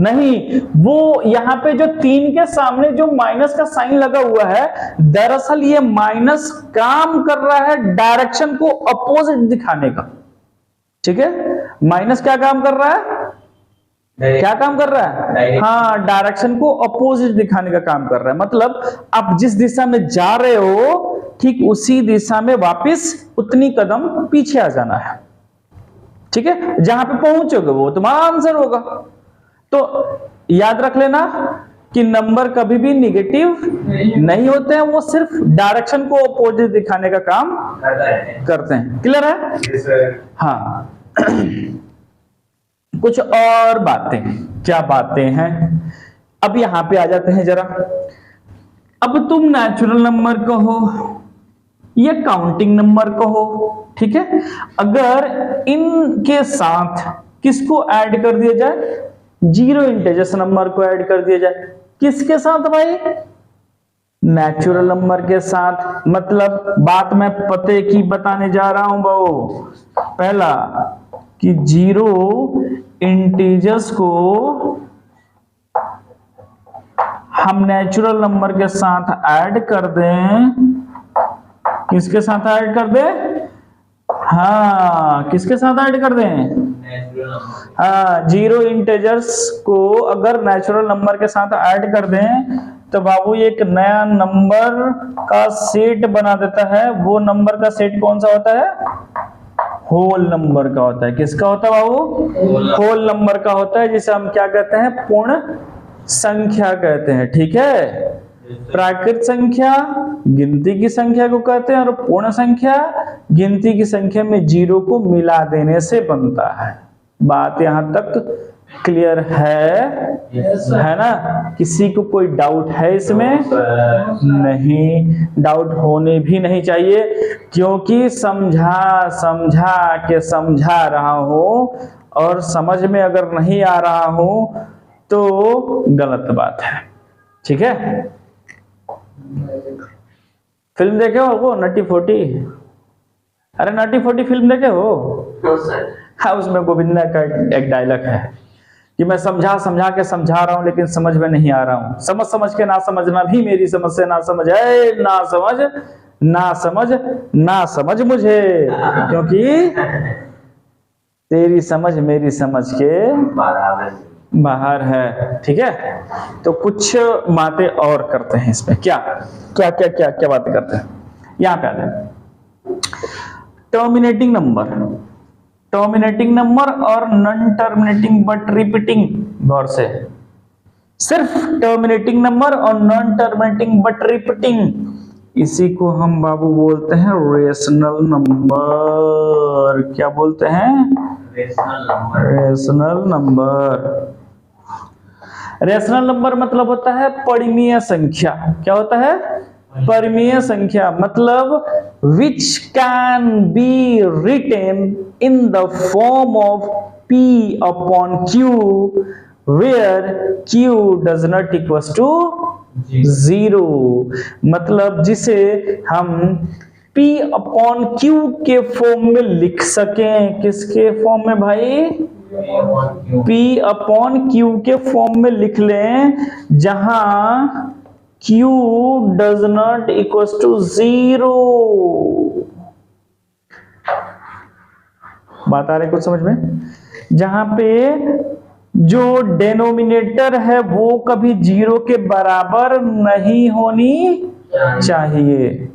नहीं, वो यहां पे जो 3 के सामने जो माइनस का साइन लगा हुआ है, दरअसल ये माइनस काम कर रहा है डायरेक्शन को अपोजिट दिखाने का। ठीक है? माइनस क्या काम कर रहा है? क्या काम कर रहा है? हाँ, डायरेक्शन को अपोजिट दिखाने का काम कर रहा है। मतलब आप जिस दिशा में जा रहे हो, ठीक उसी दिशा में वापस उतनी कदम पीछे आ जाना है। ठीक है? जहां पे पहुंचोगे वो तुम्हारा आंसर होगा। तो याद रख लेना कि नंबर कभी भी निगेटिव नहीं होते हैं, वो सिर्फ डायरेक्शन को अपोजिट दिखाने का काम करते हैं। क्लियर है? हाँ। कुछ और बातें, क्या बातें हैं? अब यहां पे आ जाते हैं जरा। अब तुम नेचुरल नंबर कहो या काउंटिंग नंबर कहो, ठीक है? अगर इनके साथ किसको ऐड कर दिया जाए? जीरो इंटीजर्स नंबर को ऐड कर दिया जाए। किसके साथ भाई? नेचुरल नंबर के साथ। मतलब बात मैं पते की बताने जा रहा हूं बाबू। पहला कि जीरो इंटीजर्स को हम नेचुरल नंबर के साथ ऐड कर दें, किसके साथ ऐड कर दें? हाँ, किसके साथ ऐड कर दें? Natural number. हाँ, जीरो इंटेजर्स को अगर नेचुरल नंबर के साथ ऐड कर दें तो बाबू ये एक नया नंबर का सेट बना देता है। वो नंबर का सेट कौन सा होता है? होल नंबर का होता है। किसका होता है बाबू? होल नंबर का होता है, जिसे हम क्या कहते हैं? पूर्ण संख्या कहते हैं। ठीक है, प्राकृत संख्या गिनती की संख्या को कहते हैं और पूर्ण संख्या गिनती की संख्या में जीरो को मिला देने से बनता है। बात यहां तक क्लियर है ना? किसी को कोई डाउट है इसमें? नहीं, डाउट होने भी नहीं चाहिए, क्योंकि समझा रहा हूं और समझ में अगर नहीं आ रहा हूं तो गलत बात है। ठीक है, फिल्म देखे हो वो नटी 40? अरे नटी 40 फिल्म देखे हो? हाँ, उसमें गोविंदा का एक डायलॉग है कि मैं समझा के समझा रहा हूं लेकिन समझ में नहीं आ रहा हूं। समझ के ना समझना भी मेरी समझ से ना समझ है। ना समझ मुझे, क्योंकि तेरी समझ मेरी समझ के बाहर है। ठीक है, तो कुछ बातें और करते हैं इसमें। क्या बातें करते हैं? यहां पे आते हैं टर्मिनेटिंग नंबर और नॉन टर्मिनेटिंग बट रिपीटिंग। गौर से, सिर्फ टर्मिनेटिंग नंबर और नॉन टर्मिनेटिंग बट रिपीटिंग, इसी को हम बाबू बोलते हैं रेशनल नंबर। क्या बोलते हैं? रेशनल नंबर मतलब होता है परिमेय संख्या। क्या होता है? परिमेय संख्या, मतलब which can be written in the form of P upon Q where Q does not equals to 0। मतलब जिसे हम P upon Q के फॉर्म में लिख सकें। किसके फॉर्म में भाई? P upon Q के फॉर्म में लिख लें, जहां Q does not equals to 0। बात आ रही कुछ समझ में? जहां पे जो डेनोमिनेटर है वो कभी 0 के बराबर नहीं होनी चाहिए।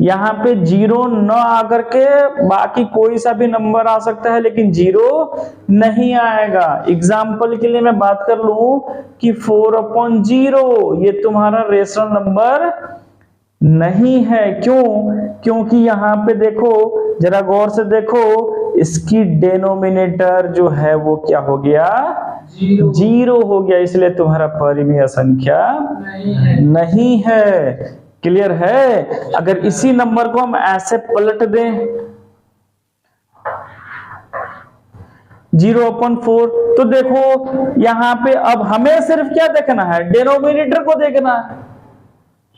यहाँ पे 0 न आकर के बाकी कोई सा भी नंबर आ सकता है, लेकिन 0 नहीं आएगा। एग्जाम्पल के लिए मैं बात कर लूं कि 4/0 ये तुम्हारा रेशनल नंबर नहीं है। क्यों? क्योंकि यहाँ पे देखो, जरा गौर से देखो, इसकी डेनोमिनेटर जो है वो क्या हो गया? 0 हो गया, इसलिए तुम्हारा परिमेय संख्या नहीं है। क्लियर है? अगर इसी नंबर को हम ऐसे पलट दें 0/4, तो देखो यहां पे अब हमें सिर्फ क्या देखना है? डेनोमिनेटर को देखना है,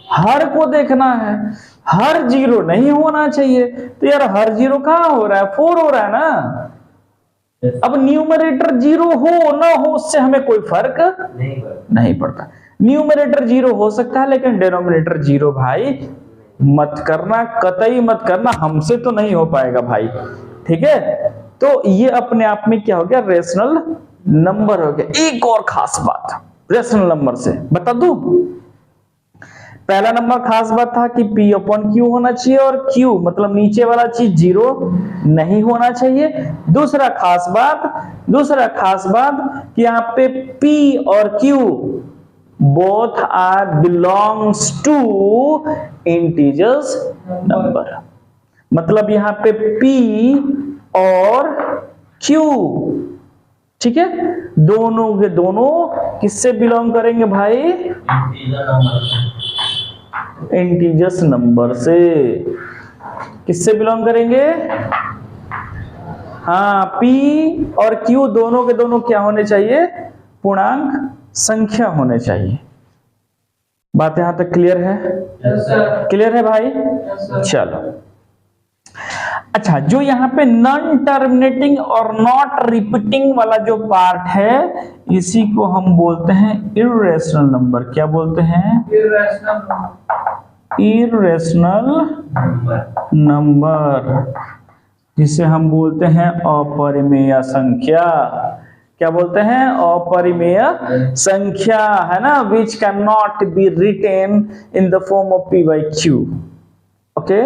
हर को देखना है। हर 0 नहीं होना चाहिए। तो यार हर 0 कहां हो रहा है? 4 हो रहा है ना। अब न्यूमरेटर 0 हो ना हो उससे हमें कोई फर्क नहीं पड़ता। न्यूमरेटर 0 हो सकता है लेकिन डिनोमिनेटर 0 भाई मत करना, कतई मत करना, हमसे तो नहीं हो पाएगा भाई। ठीक है, तो ये अपने आप में क्या हो गया? रेशनल नंबर हो गया। एक और खास बात रेशनल नंबर से बता दूं। पहला नंबर खास बात था कि P/Q होना चाहिए और Q मतलब नीचे वाला चीज 0 नहीं होना चाहिए। दूसरा खास बात कि यहाँ पे P और Q both are belongs to integers number। मतलब यहाँ पे P और Q, ठीक है, दोनों के दोनों किससे बिलोंग करेंगे भाई? इंटीजर्स नंबर से। किससे बिलोंग करेंगे? हाँ, P और Q दोनों के दोनों क्या होने चाहिए? पूर्णांक संख्या होने चाहिए। बात यहां तक क्लियर है? क्लियर है भाई? चलो अच्छा, जो यहाँ पे नॉन टर्मिनेटिंग और नॉट रिपीटिंग वाला जो पार्ट है, इसी को हम बोलते हैं इर्रेशनल नंबर। क्या बोलते हैं? इर्रेशनल नंबर, जिसे हम बोलते हैं अपरिमेय संख्या। क्या बोलते हैं? अपरिमेय संख्या, है ना, which can not be written in the form of p by q। Okay,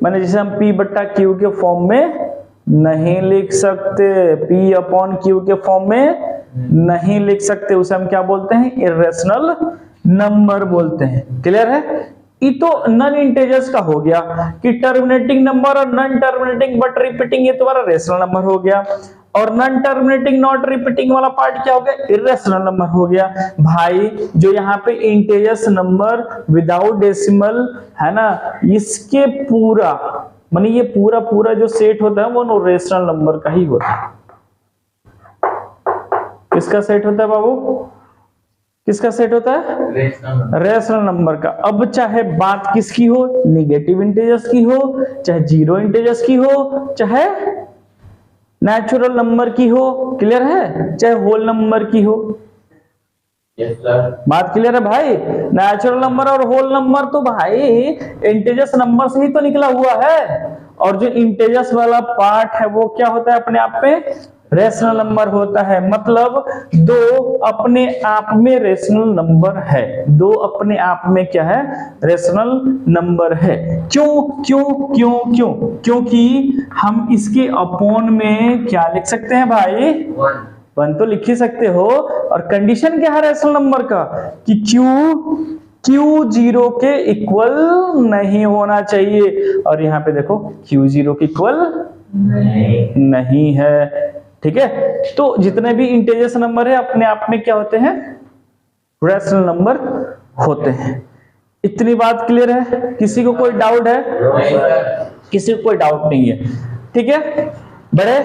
मैंने जिसे हम p बट्टा q के फॉर्म में नहीं लिख सकते, p अपॉन q के फॉर्म में नहीं लिख सकते, उसे हम क्या बोलते हैं? इर्रेशनल नंबर बोलते हैं। क्लियर है? ये तो नॉन इंटेजर्स का हो गया कि टर्मिनेटिंग नंबर और नॉन टर्मिनेटिंग बट रिपीटिंग, ये तुम्हारा रेशनल नंबर हो गया। और नॉन टर्मिनेटिंग नॉट रिपीटिंग वाला पार्ट क्या हो गया? इर्रेशनल नंबर हो गया। भाई जो यहाँ पे इंटेजर्स नंबर विदाउट डेसिमल है ना, इसके पूरा माने ये पूरा पूरा जो सेट होता है वो रेशनल नंबर का ही होता है। किसका सेट होता है बाबू? किसका सेट होता है? रेशनल नंबर का। अब चाहे बात किसकी हो, निगेटिव इंटेजर्स की हो, चाहे जीरो इंटेजर्स की हो, चाहे नेचुरल नंबर की हो, क्लियर है, चाहे होल नंबर की हो। Yes sir. बात क्लियर है भाई? नेचुरल नंबर और होल नंबर तो भाई इंटेजर्स नंबर से ही तो निकला हुआ है, और जो इंटेजर्स वाला पार्ट है वो क्या होता है अपने आप में? रेशनल नंबर होता है। मतलब दो अपने आप में रेशनल नंबर है, दो अपने आप में क्या है? रेशनल नंबर है। क्यों क्यों क्यों क्यों? क्योंकि हम इसके अपॉन में क्या लिख सकते हैं भाई? वन तो लिख ही सकते हो। और कंडीशन क्या है रेशनल नंबर का? कि क्यू जीरो के इक्वल नहीं होना चाहिए, और यहाँ पे देखो क्यू जीरो के इक्वल नहीं है। ठीक है, तो जितने भी इंटेजर्स नंबर है अपने आप में क्या होते हैं? रेशनल नंबर होते हैं। इतनी बात क्लियर है? किसी को कोई डाउट है? किसी को कोई डाउट नहीं है? ठीक है, बड़े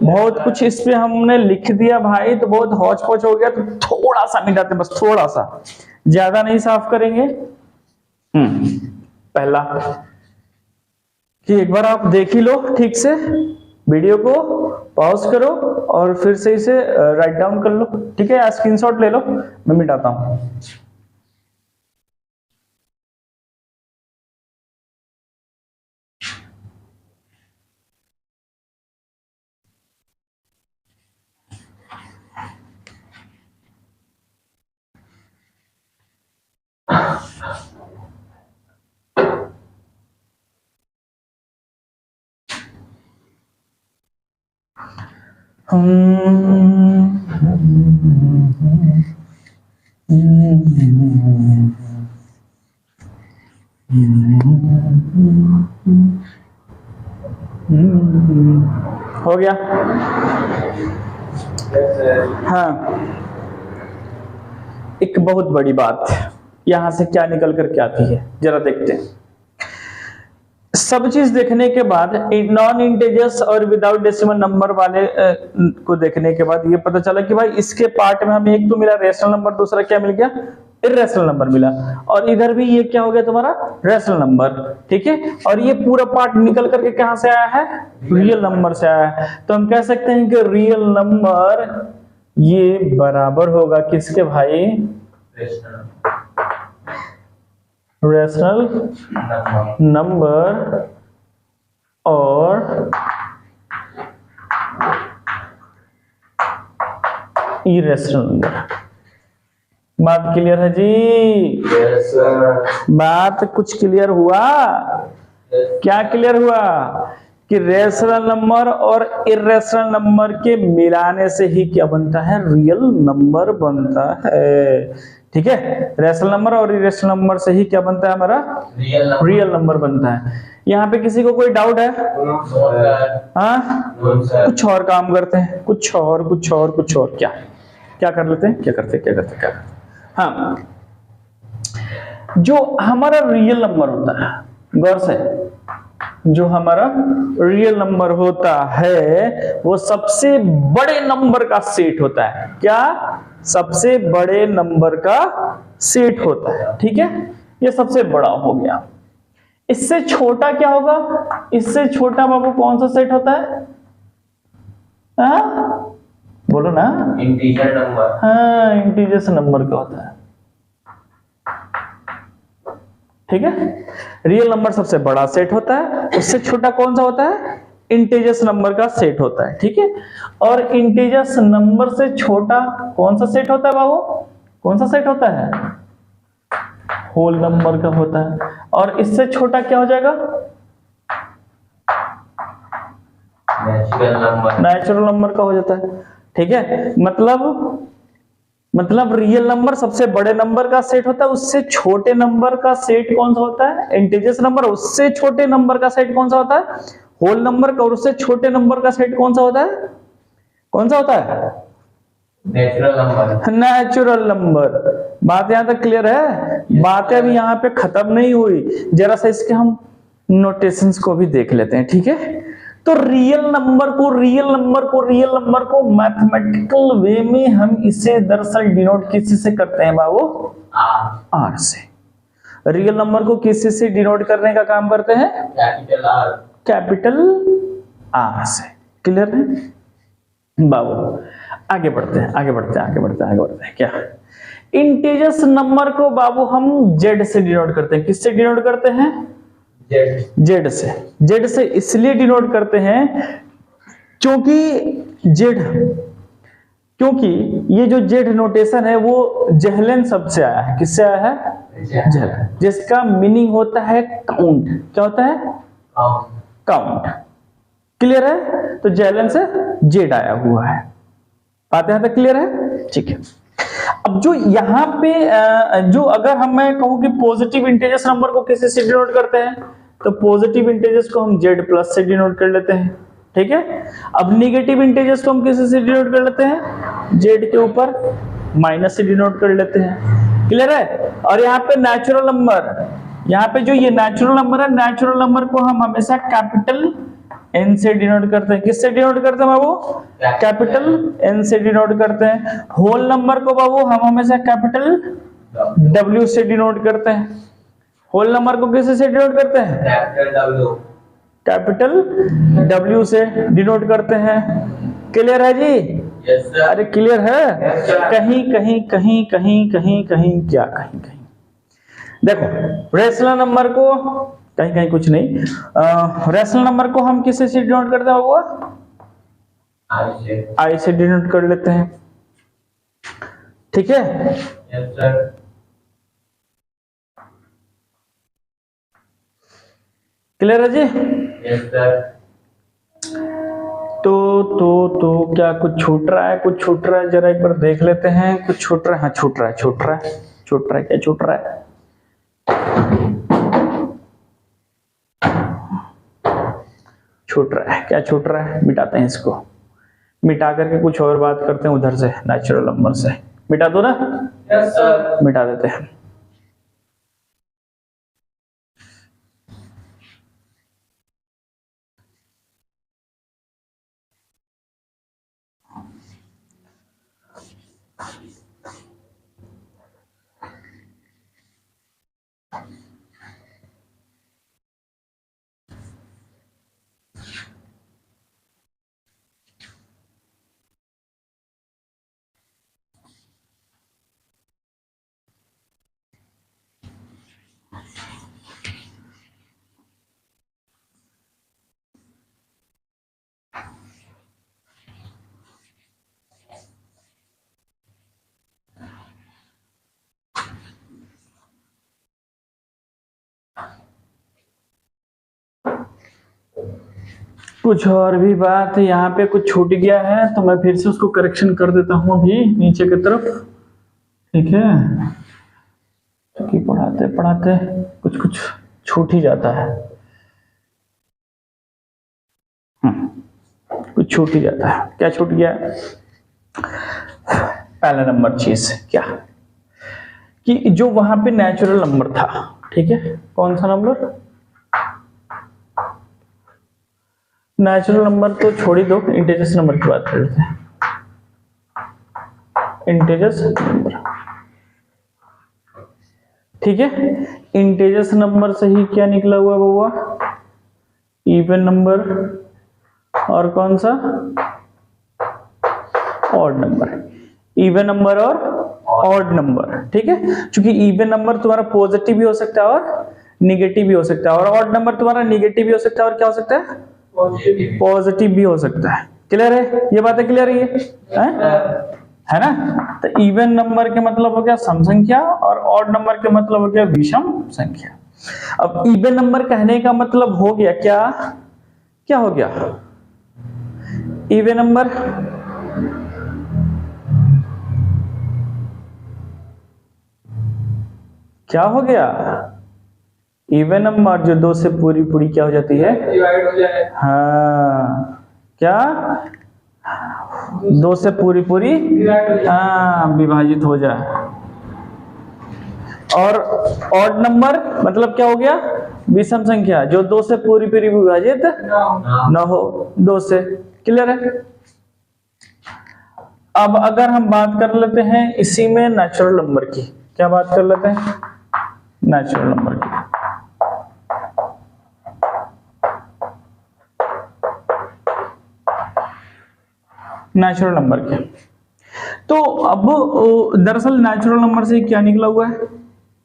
बहुत कुछ इस पे हमने लिख दिया भाई, तो बहुत हौच पौच हो गया, तो थोड़ा सा मिटाते, बस थोड़ा सा, ज्यादा नहीं साफ करेंगे। पहला कि एक बार आप देख ही लो ठीक से, वीडियो को पॉज करो और फिर से इसे राइट डाउन कर लो। ठीक है, स्क्रीनशॉट ले लो, मैं मिटाता हूं। हो गया? हाँ, एक बहुत बड़ी बात यहां से क्या निकल कर के आती है, जरा देखते हैं। सब चीज देखने के बाद नॉन इंटेजर्स और विदाउट डेसिमल नंबर वाले को देखने के बाद ये पता चला कि भाई इसके पार्ट में हमें एक तो मिला रेशनल नंबर, दूसरा क्या मिल गया? इर्रेशनल नंबर मिला, और इधर भी ये क्या हो गया तुम्हारा? Rational number. ठीक है, और ये पूरा पार्ट निकल करके कहां से आया है? रियल नंबर से आया है। तो हम कह सकते हैं कि रियल नंबर ये बराबर होगा किसके भाई? रेशनल नंबर और इरेशनल नंबर। बात क्लियर है जी? Yes sir. बात कुछ क्लियर हुआ? क्या क्लियर हुआ? कि रेशनल नंबर और इरेशनल नंबर के मिलाने से ही क्या बनता है? रियल नंबर बनता है। ठीक है, रेशनल नंबर और इरेशनल नंबर से ही क्या बनता है हमारा? रियल नंबर बनता है। यहाँ पे किसी को कोई डाउट है? हाँ, कुछ और काम करते हैं, कुछ और कुछ और कुछ और क्या क्या कर लेते हैं? क्या करते हाँ, जो हमारा रियल नंबर होता है, गौर से, जो हमारा रियल नंबर होता है वो सबसे बड़े नंबर का सेट होता है। क्या? सबसे बड़े नंबर का सेट होता है। ठीक है, ये सबसे बड़ा हो गया। इससे छोटा क्या होगा? इससे छोटा बाबू कौन सा सेट होता है? हाँ बोलो ना। Integer number. हाँ इंटीजर्स नंबर का होता है। ठीक है, रियल नंबर सबसे बड़ा सेट होता है, उससे छोटा कौन सा होता है? इंटीजर्स नंबर का सेट होता है। ठीक है, और इंटीजर्स नंबर से छोटा कौन सा सेट होता है बाबू? कौन सा सेट होता है? होल नंबर का होता है। और इससे छोटा क्या हो जाएगा? Natural number. नेचुरल नंबर का हो जाता है। ठीक है, मतलब रियल नंबर सबसे बड़े नंबर का सेट होता है, उससे छोटे नंबर का सेट कौन सा होता है? Integers number. उससे छोटे नंबर का सेट कौन सा होता है? होल नंबर का। और उससे छोटे नंबर का सेट कौन सा होता है? कौन सा होता है? Natural number. Natural number. बात यहां तक क्लियर है? बातें अभी यहाँ पे खत्म नहीं हुई, जरा सा इसके हम नोटेशंस को भी देख लेते हैं। ठीक है, तो रियल नंबर को मैथमेटिकल वे में हम इसे दरअसल डिनोट किसी से करते हैं बाबू? आर से। रियल नंबर को किसी से डिनोट करने का काम करते हैं? Capital R. कैपिटल आर से। क्लियर है बाबू? आगे बढ़ते हैं। क्या इंटीजर्स नंबर को बाबू हम जेड से डिनोट करते हैं? किससे डिनोट करते हैं? जेड से। जेड से इसलिए डिनोट करते हैं क्योंकि ये जो जेड नोटेशन है वो जेहलन शब्द से आया है। किससे आया है? जेहलन, जिसका मीनिंग होता है काउंट। क्या होता है? काउंट। क्लियर है? तो जेहलन से जेड आया हुआ है। बात यहां तक क्लियर है? ठीक है, अब जो यहाँ पे जो अगर मैं कहूं कि पॉजिटिव इंटीजर्स नंबर को किसी से डिनोट करते हैं, तो पॉजिटिव इंटीजर्स को हम जेड प्लस से डिनोट कर लेते हैं। ठीक है, अब निगेटिव इंटीजर्स को हम किसी से डिनोट कर लेते हैं? जेड के ऊपर माइनस से डिनोट कर लेते हैं। क्लियर है? और यहाँ पे नेचुरल नंबर, यहाँ पे जो ये नेचुरल नंबर है, नेचुरल नंबर को हम हमेशा कैपिटल एन से डिनोट करते हैं। किससे डिनोट करते हैं बाबू? कैपिटल एन से डिनोट करते हैं। होल नंबर को बाबू हम हमेशा कैपिटल डब्ल्यू से डिनोट करते हैं। होल नंबर को किससे से डिनोट करते हैं? कैपिटल डब्ल्यू से डिनोट करते हैं। क्लियर है जी? Yes sir. अरे क्लियर है? Yes, sir. कहीं क्या देखो, रेशनल नंबर को कहीं कुछ नहीं, रेशनल नंबर को हम किससे से डिनोट करते हैं बाबू? आई से डिनोट कर लेते हैं। ठीक है, यस सर। क्लियर है जी? Yes sir. तो क्या कुछ छूट रहा है? जरा एक बार देख लेते हैं। कुछ छूट रहा है? हाँ छूट रहा है। क्या छूट रहा है? क्या छूट रहा है? मिटाते हैं इसको। मिटा करके कुछ और बात करते हैं उधर से, नेचुरल नंबर से। मिटा दो ना? Yes sir. मिटा देते हैं। कुछ और भी बात यहाँ पे कुछ छूट गया है तो मैं फिर से उसको करेक्शन कर देता हूँ अभी नीचे की तरफ। ठीक है, क्योंकि पढ़ाते कुछ छूट ही जाता है। कुछ छूट ही जाता है। क्या छूट गया? पहला नंबर चीज क्या कि जो वहां पे नेचुरल नंबर था, ठीक है, कौन सा नंबर? नेचुरल नंबर तो छोड़ ही दो, इंटीजर्स नंबर की बात कर लेते हैं। इंटीजर्स नंबर ठीक है। इंटीजर्स नंबर से ही क्या निकला हुआ बउआ? इवन नंबर और कौन सा? Odd number. इवन नंबर और ऑड नंबर, ठीक है। क्योंकि इवन नंबर तुम्हारा पॉजिटिव भी हो सकता है और निगेटिव भी हो सकता है, और ऑड नंबर तुम्हारा निगेटिव भी हो सकता है और क्या हो सकता है? पॉजिटिव भी हो सकता है। क्लियर है? ये बातें क्लियर है ना? तो इवन नंबर के मतलब हो गया सम संख्या और ऑड नंबर के मतलब हो गया विषम संख्या। अब इवन नंबर कहने का मतलब हो गया क्या? क्या हो गया इवन नंबर? क्या हो गया? इवन नंबर जो दो से पूरी पूरी क्या हो जाती है? डिवाइड हो जाए। हाँ, क्या? दो से पूरी पूरी हाँ विभाजित हो जाए। और ऑड नंबर मतलब क्या हो गया? विषम संख्या जो दो से पूरी पूरी विभाजित न हो, दो से। क्लियर है? अब अगर हम बात कर लेते हैं इसी में नेचुरल नंबर की, क्या बात कर लेते हैं? नेचुरल नंबर की। नेचुरल नंबर के तो अब दरअसल नेचुरल नंबर से क्या निकला हुआ है?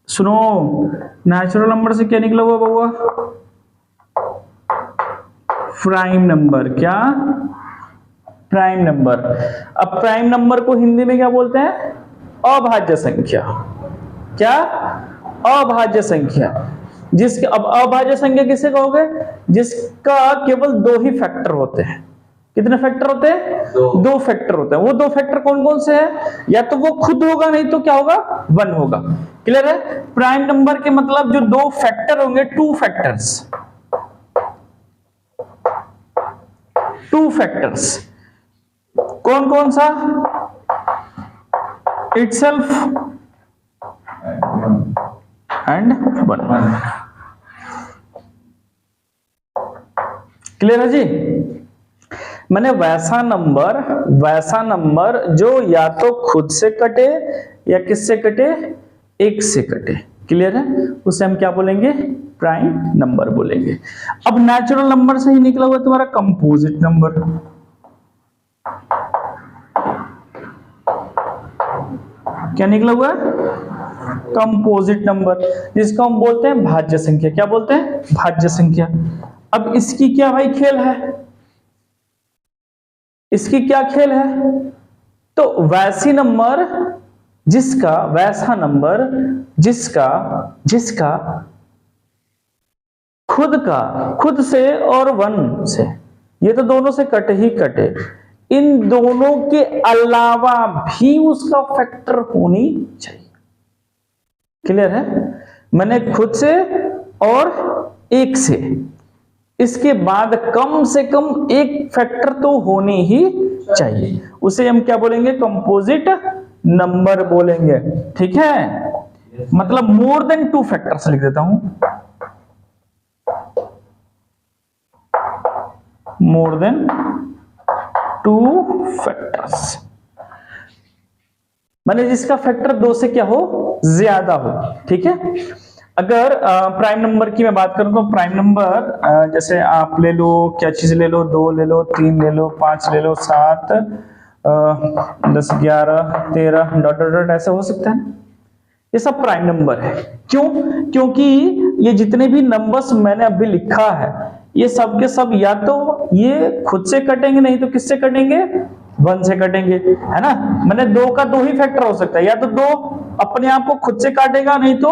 सुनो, नेचुरल नंबर से क्या निकला हुआ बउआ? Prime number. क्या? Prime number. अब प्राइम नंबर को हिंदी में क्या बोलते हैं? अभाज्य संख्या। क्या? अभाज्य संख्या। जिसके अब अभाज्य संख्या किसे कहोगे? जिसका केवल दो ही फैक्टर होते हैं। कितने फैक्टर होते हैं? दो फैक्टर होते हैं। वो दो फैक्टर कौन कौन से हैं? या तो वो खुद होगा, नहीं तो क्या होगा? वन होगा। क्लियर है? प्राइम नंबर के मतलब जो दो फैक्टर होंगे, टू फैक्टर्स। टू फैक्टर्स कौन कौन सा? Itself and one. क्लियर है जी? मैंने वैसा नंबर जो या तो खुद से कटे या किससे कटे? एक से कटे। क्लियर है? उसे हम क्या बोलेंगे? प्राइम नंबर बोलेंगे। अब नेचुरल नंबर से ही निकला हुआ तुम्हारा कंपोजिट नंबर। क्या निकला हुआ? कंपोजिट नंबर, जिसको हम बोलते हैं भाज्य संख्या। क्या बोलते हैं? भाज्य संख्या। अब इसकी क्या भाई खेल है? इसकी क्या खेल है? तो वैसा नंबर जिसका खुद से और वन से, ये तो दोनों से कटे ही कटे, इन दोनों के अलावा भी उसका फैक्टर होनी चाहिए। क्लियर है? मैंने खुद से और एक से, इसके बाद कम से कम एक फैक्टर तो होनी ही चाहिए। उसे हम क्या बोलेंगे? कंपोजिट नंबर बोलेंगे। ठीक है? मतलब मोर देन टू फैक्टर्स लिख देता हूं, मोर देन टू फैक्टर्स, माने जिसका फैक्टर दो से क्या हो? ज्यादा हो। ठीक है? अगर प्राइम नंबर की मैं बात करूं तो प्राइम नंबर जैसे आप ले लो, क्या चीज ले लो? 2 ले लो, 3 ले लो, 5 ले लो, 7 10 11 13 डॉट डॉट डॉट ऐसा हो सकता है। ये सब प्राइम नंबर है। क्यों? क्योंकि ये जितने भी नंबर्स मैंने अभी लिखा है, ये सब के सब या तो ये खुद से कटेंगे, नहीं तो किससे कटेंगे? वन से कटेंगे, है ना? मैंने दो का दो ही फैक्टर हो सकता है, या तो दो अपने आप को खुद से काटेगा, नहीं तो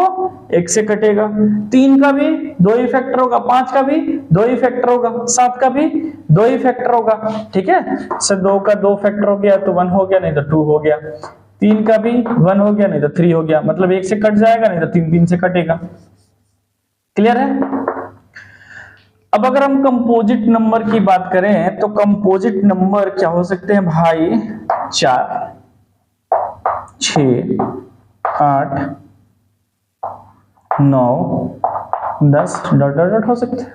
एक से कटेगा। 3 का भी दो ही फैक्टर होगा, 5 का भी दो ही फैक्टर होगा, 7 का भी दो ही फैक्टर होगा। ठीक है? से 2 का 2 फैक्टर हो गया तो 1 हो गया, नहीं तो 2 हो गया। 3 का भी 1 हो गया, नहीं तो 3 हो गया। मतलब 1 से कट जाएगा, नहीं तो 3 से कटेगा। क्लियर है? अब अगर हम कंपोजिट नंबर की बात करें तो कंपोजिट नंबर क्या हो सकते हैं भाई? 4 6 8 9 10 डॉट डॉट डॉट हो सकते हैं।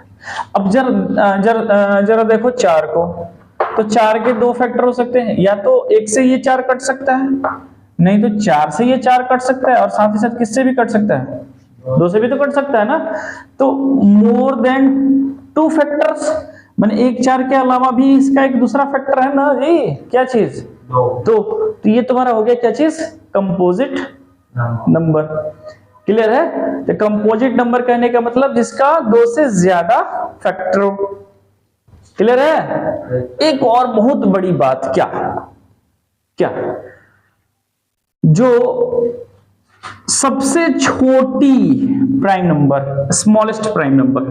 अब जरा देखो 4 को, तो 4 के दो फैक्टर हो सकते हैं, या तो 1 से ये 4 कट सकता है, नहीं तो 4 से ये 4 कट सकता है, और साथ ही साथ किससे भी कट सकता है? 2 से भी तो कट सकता है ना। तो मोर देन 2 फैक्टर्स, मैंने 1 4 के अलावा भी इसका एक दूसरा फैक्टर है ना जी, क्या चीज? 2 तो ये तुम्हारा हो गया क्या चीज? Composite number. क्लियर है? तो कंपोजिट नंबर कहने का मतलब जिसका 2 से ज्यादा फैक्टर हो। क्लियर है? एक और बहुत बड़ी बात, क्या जो सबसे छोटी prime number, smallest prime number,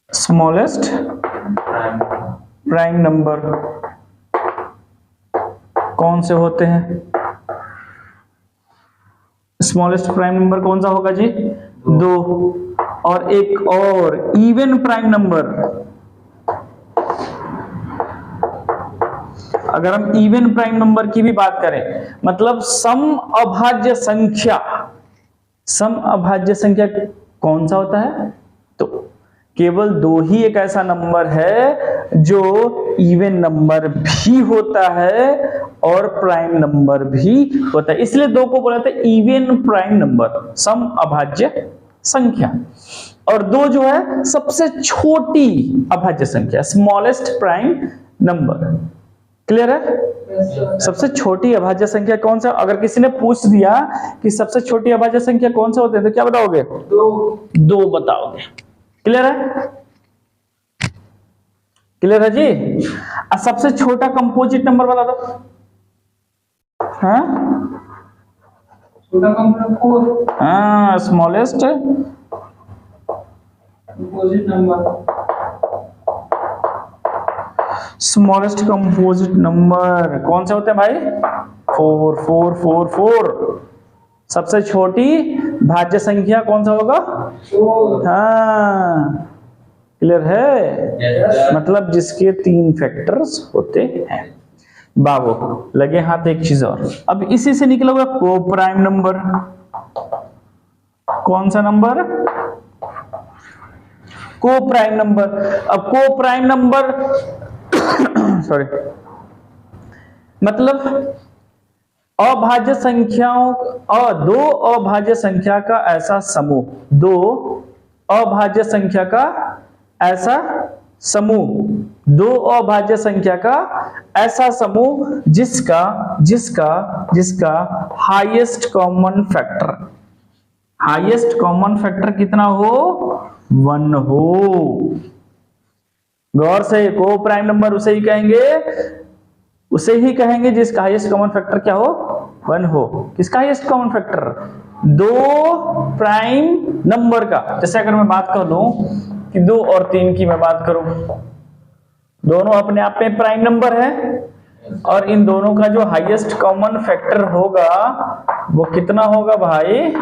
smallest prime number कौन से होते हैं? स्मॉलेस्ट प्राइम नंबर कौन सा होगा जी? 2। और एक और इवन प्राइम नंबर, अगर हम इवन प्राइम नंबर की भी बात करें, मतलब सम अभाज्य संख्या कौन सा होता है? तो केवल 2 ही एक ऐसा नंबर है जो इवन नंबर भी होता है और प्राइम नंबर भी होता है, इसलिए 2 को बोला जाता है इवन प्राइम नंबर, सम अभाज्य संख्या। और 2 जो है सबसे छोटी अभाज्य संख्या, स्मॉलेस्ट प्राइम नंबर। क्लियर है? सबसे छोटी अभाज्य संख्या कौन सा? अगर किसी ने पूछ दिया कि सबसे छोटी अभाज्य संख्या कौन सा होता है तो क्या बताओगे? 2 बताओगे। क्लियर है? क्लियर है जी? सबसे छोटा कंपोजिट नंबर बता दो। हाँ, छोटा कंपोजिट 4 हाँ, smallest composite number, smallest composite number कौन से होते हैं भाई? 4 4 4 4। सबसे छोटी भाज्य संख्या कौन सा होगा? 4। हाँ, क्लियर है? Yes, sir. मतलब जिसके 3 फैक्टर्स होते हैं। बाबू लगे हाथ एक चीज और, अब इसी से निकला हुआ को प्राइम नंबर। कौन सा नंबर? को प्राइम नंबर। अब को प्राइम नंबर सॉरी, मतलब अभाज्य संख्याओं और 2 अभाज्य संख्या का ऐसा समूह, 2 अभाज्य संख्या का ऐसा समूह, 2 अभाज्य संख्या का ऐसा समूह जिसका जिसका जिसका हाईएस्ट कॉमन फैक्टर कितना हो? 1 हो। गौर से, को प्राइम नंबर उसे ही कहेंगे जिसका हाईएस्ट कॉमन फैक्टर क्या हो? 1 हो। किसका highest common factor? 2 prime number का। जैसे अगर मैं बात कर लूं कि 2 और 3 की मैं बात करूं, दोनों अपने आप में प्राइम नंबर है और इन दोनों का जो हाईएस्ट कॉमन फैक्टर होगा वो कितना होगा भाई?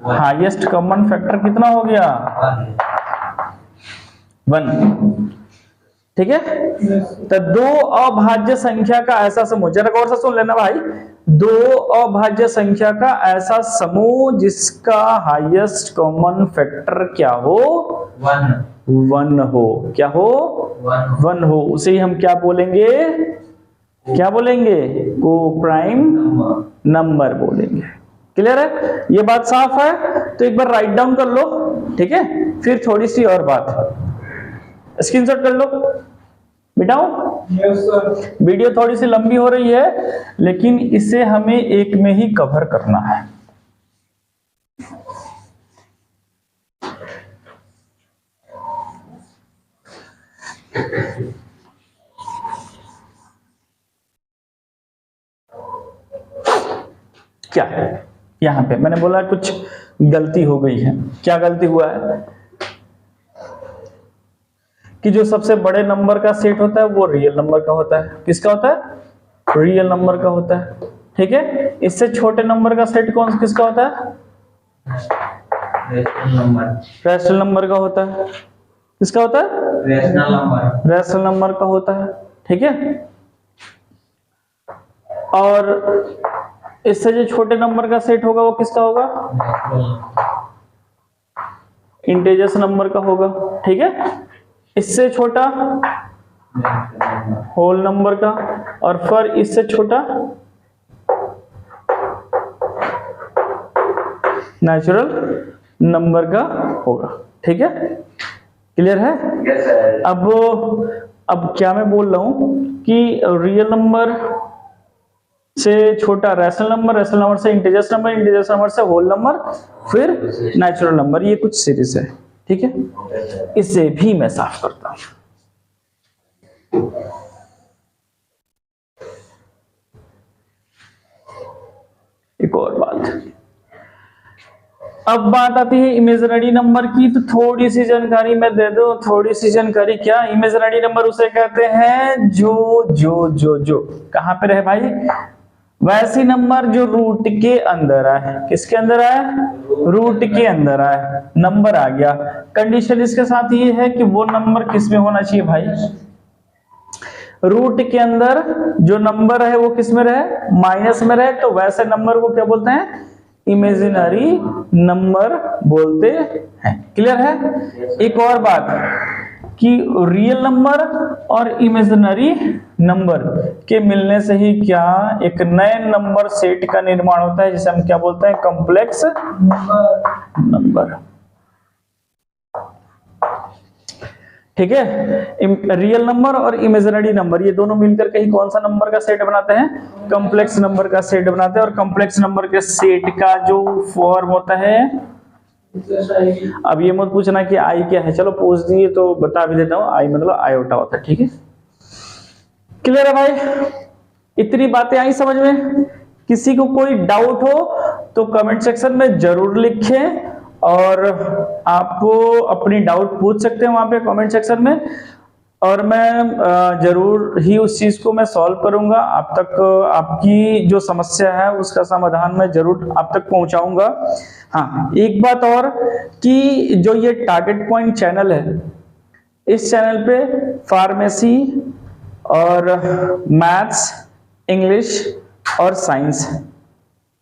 हाईएस्ट कॉमन फैक्टर कितना हो गया? 1। ठीक है? तो 2 अभाज्य संख्या का ऐसा समूह, जरा गौर से सुन लेना भाई, 2 अभाज्य संख्या का ऐसा समूह जिसका हाईएस्ट कॉमन फैक्टर क्या हो? 1 हो। क्या हो? 1 हो। उसे ही हम क्या बोलेंगे? को प्राइम नंबर बोलेंगे। क्लियर है? ये बात साफ है? तो एक बार राइट डाउन कर लो, ठीक है? फिर थोड़ी सी और बात स्क्रीनशॉट कर लो, मिटाओ। Yes sir. वीडियो थोड़ी सी लंबी हो रही है लेकिन इसे हमें एक में ही कवर करना है। क्या है यहां पे? मैंने बोला कुछ गलती हो गई है। क्या गलती हुआ है? कि जो सबसे बड़े नंबर का सेट होता है वो रियल नंबर का होता है। किसका होता है? रियल नंबर का होता है। ठीक है? इससे छोटे नंबर का सेट किसका होता है? रैशनल नंबर का होता है। किसका होता है? रैशनल नंबर का होता है। ठीक है? और इससे जो छोटे नंबर का सेट होगा वो किसका होगा? इंटीजर्स नंबर का होगा। ठीक है? इससे छोटा होल नंबर का, और फिर इससे छोटा नेचुरल नंबर का होगा। ठीक है, क्लियर है? Yes, sir. अब क्या मैं बोल रहा हूं कि रियल नंबर से छोटा रैशनल नंबर से इंटीजर्स नंबर से होल नंबर, फिर नेचुरल नंबर, ये कुछ सीरीज है। ठीक है, Yes, sir. इसे भी मैं साफ करता हूं। एक और बात, अब बात आती है इमेजिनरी नंबर की, तो थोड़ी सी जानकारी मैं दे दूं। थोड़ी सी जानकारी, क्या इमेजिनरी नंबर उसे कहते हैं जो कहां पे रहे भाई, वैसी नंबर जो रूट के अंदर आए। किसके अंदर आए? रूट के अंदर आए, नंबर आ गया। कंडीशन इसके साथ ये है कि वो नंबर किस में होना चाहिए भाई, रूट के अंदर जो नंबर है वो किस में रहे, माइनस में रहे। तो वैसे नंबर को क्या बोलते हैं, इमेजिनरी नंबर बोलते हैं। क्लियर है? एक और बात कि रियल नंबर और इमेजिनरी नंबर के मिलने से ही क्या एक नए नंबर सेट का निर्माण होता है, जिसे हम क्या बोलते हैं, कॉम्प्लेक्स नंबर। ठीक है, रियल नंबर और इमेजिनरी नंबर ये दोनों मिलकर के ही कौन सा नंबर का सेट बनाते हैं, कॉम्प्लेक्स नंबर का सेट बनाते हैं। और कॉम्प्लेक्स नंबर के सेट का जो फॉर्म होता है, अब ये मत पूछना कि आई क्या है, चलो पूछ दिए तो बता भी देता हूं, आई मतलब आयोटा होता है। ठीक है, क्लियर है भाई? इतनी बातें आई समझ में? किसी को कोई डाउट हो तो कमेंट सेक्शन में जरूर लिखें, और आप अपनी डाउट पूछ सकते हैं वहां पे कमेंट सेक्शन में, और मैं जरूर ही उस चीज को मैं सॉल्व करूंगा। आप तक आपकी जो समस्या है उसका समाधान मैं जरूर आप तक पहुंचाऊंगा। हाँ, एक बात और कि जो ये टारगेट पॉइंट चैनल है, इस चैनल पे फार्मेसी और मैथ्स, इंग्लिश और साइंस,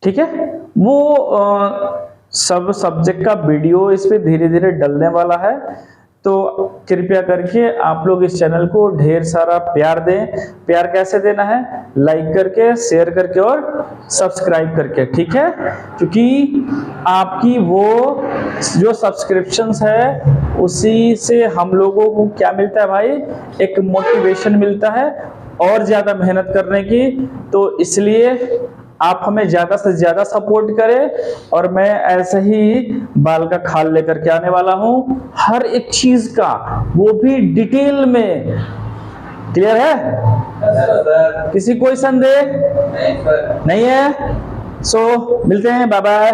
ठीक है, वो सब सब्जेक्ट का वीडियो इस पे धीरे धीरे डलने वाला है। तो कृपया करके आप लोग इस चैनल को ढेर सारा प्यार दें। प्यार कैसे देना है, लाइक करके, शेयर करके और सब्सक्राइब करके। ठीक है, क्योंकि आपकी वो जो सब्सक्रिप्शंस है उसी से हम लोगों को क्या मिलता है भाई, एक मोटिवेशन मिलता है और ज्यादा मेहनत करने की। तो इसलिए आप हमें ज्यादा से ज्यादा सपोर्ट करें, और मैं ऐसे ही बाल का खाल लेकर के आने वाला हूं, हर एक चीज का, वो भी डिटेल में। क्लियर है? Yes, sir. किसी कोई संदेह नहीं, sir. नहीं है? सो मिलते हैं, बाय बाय।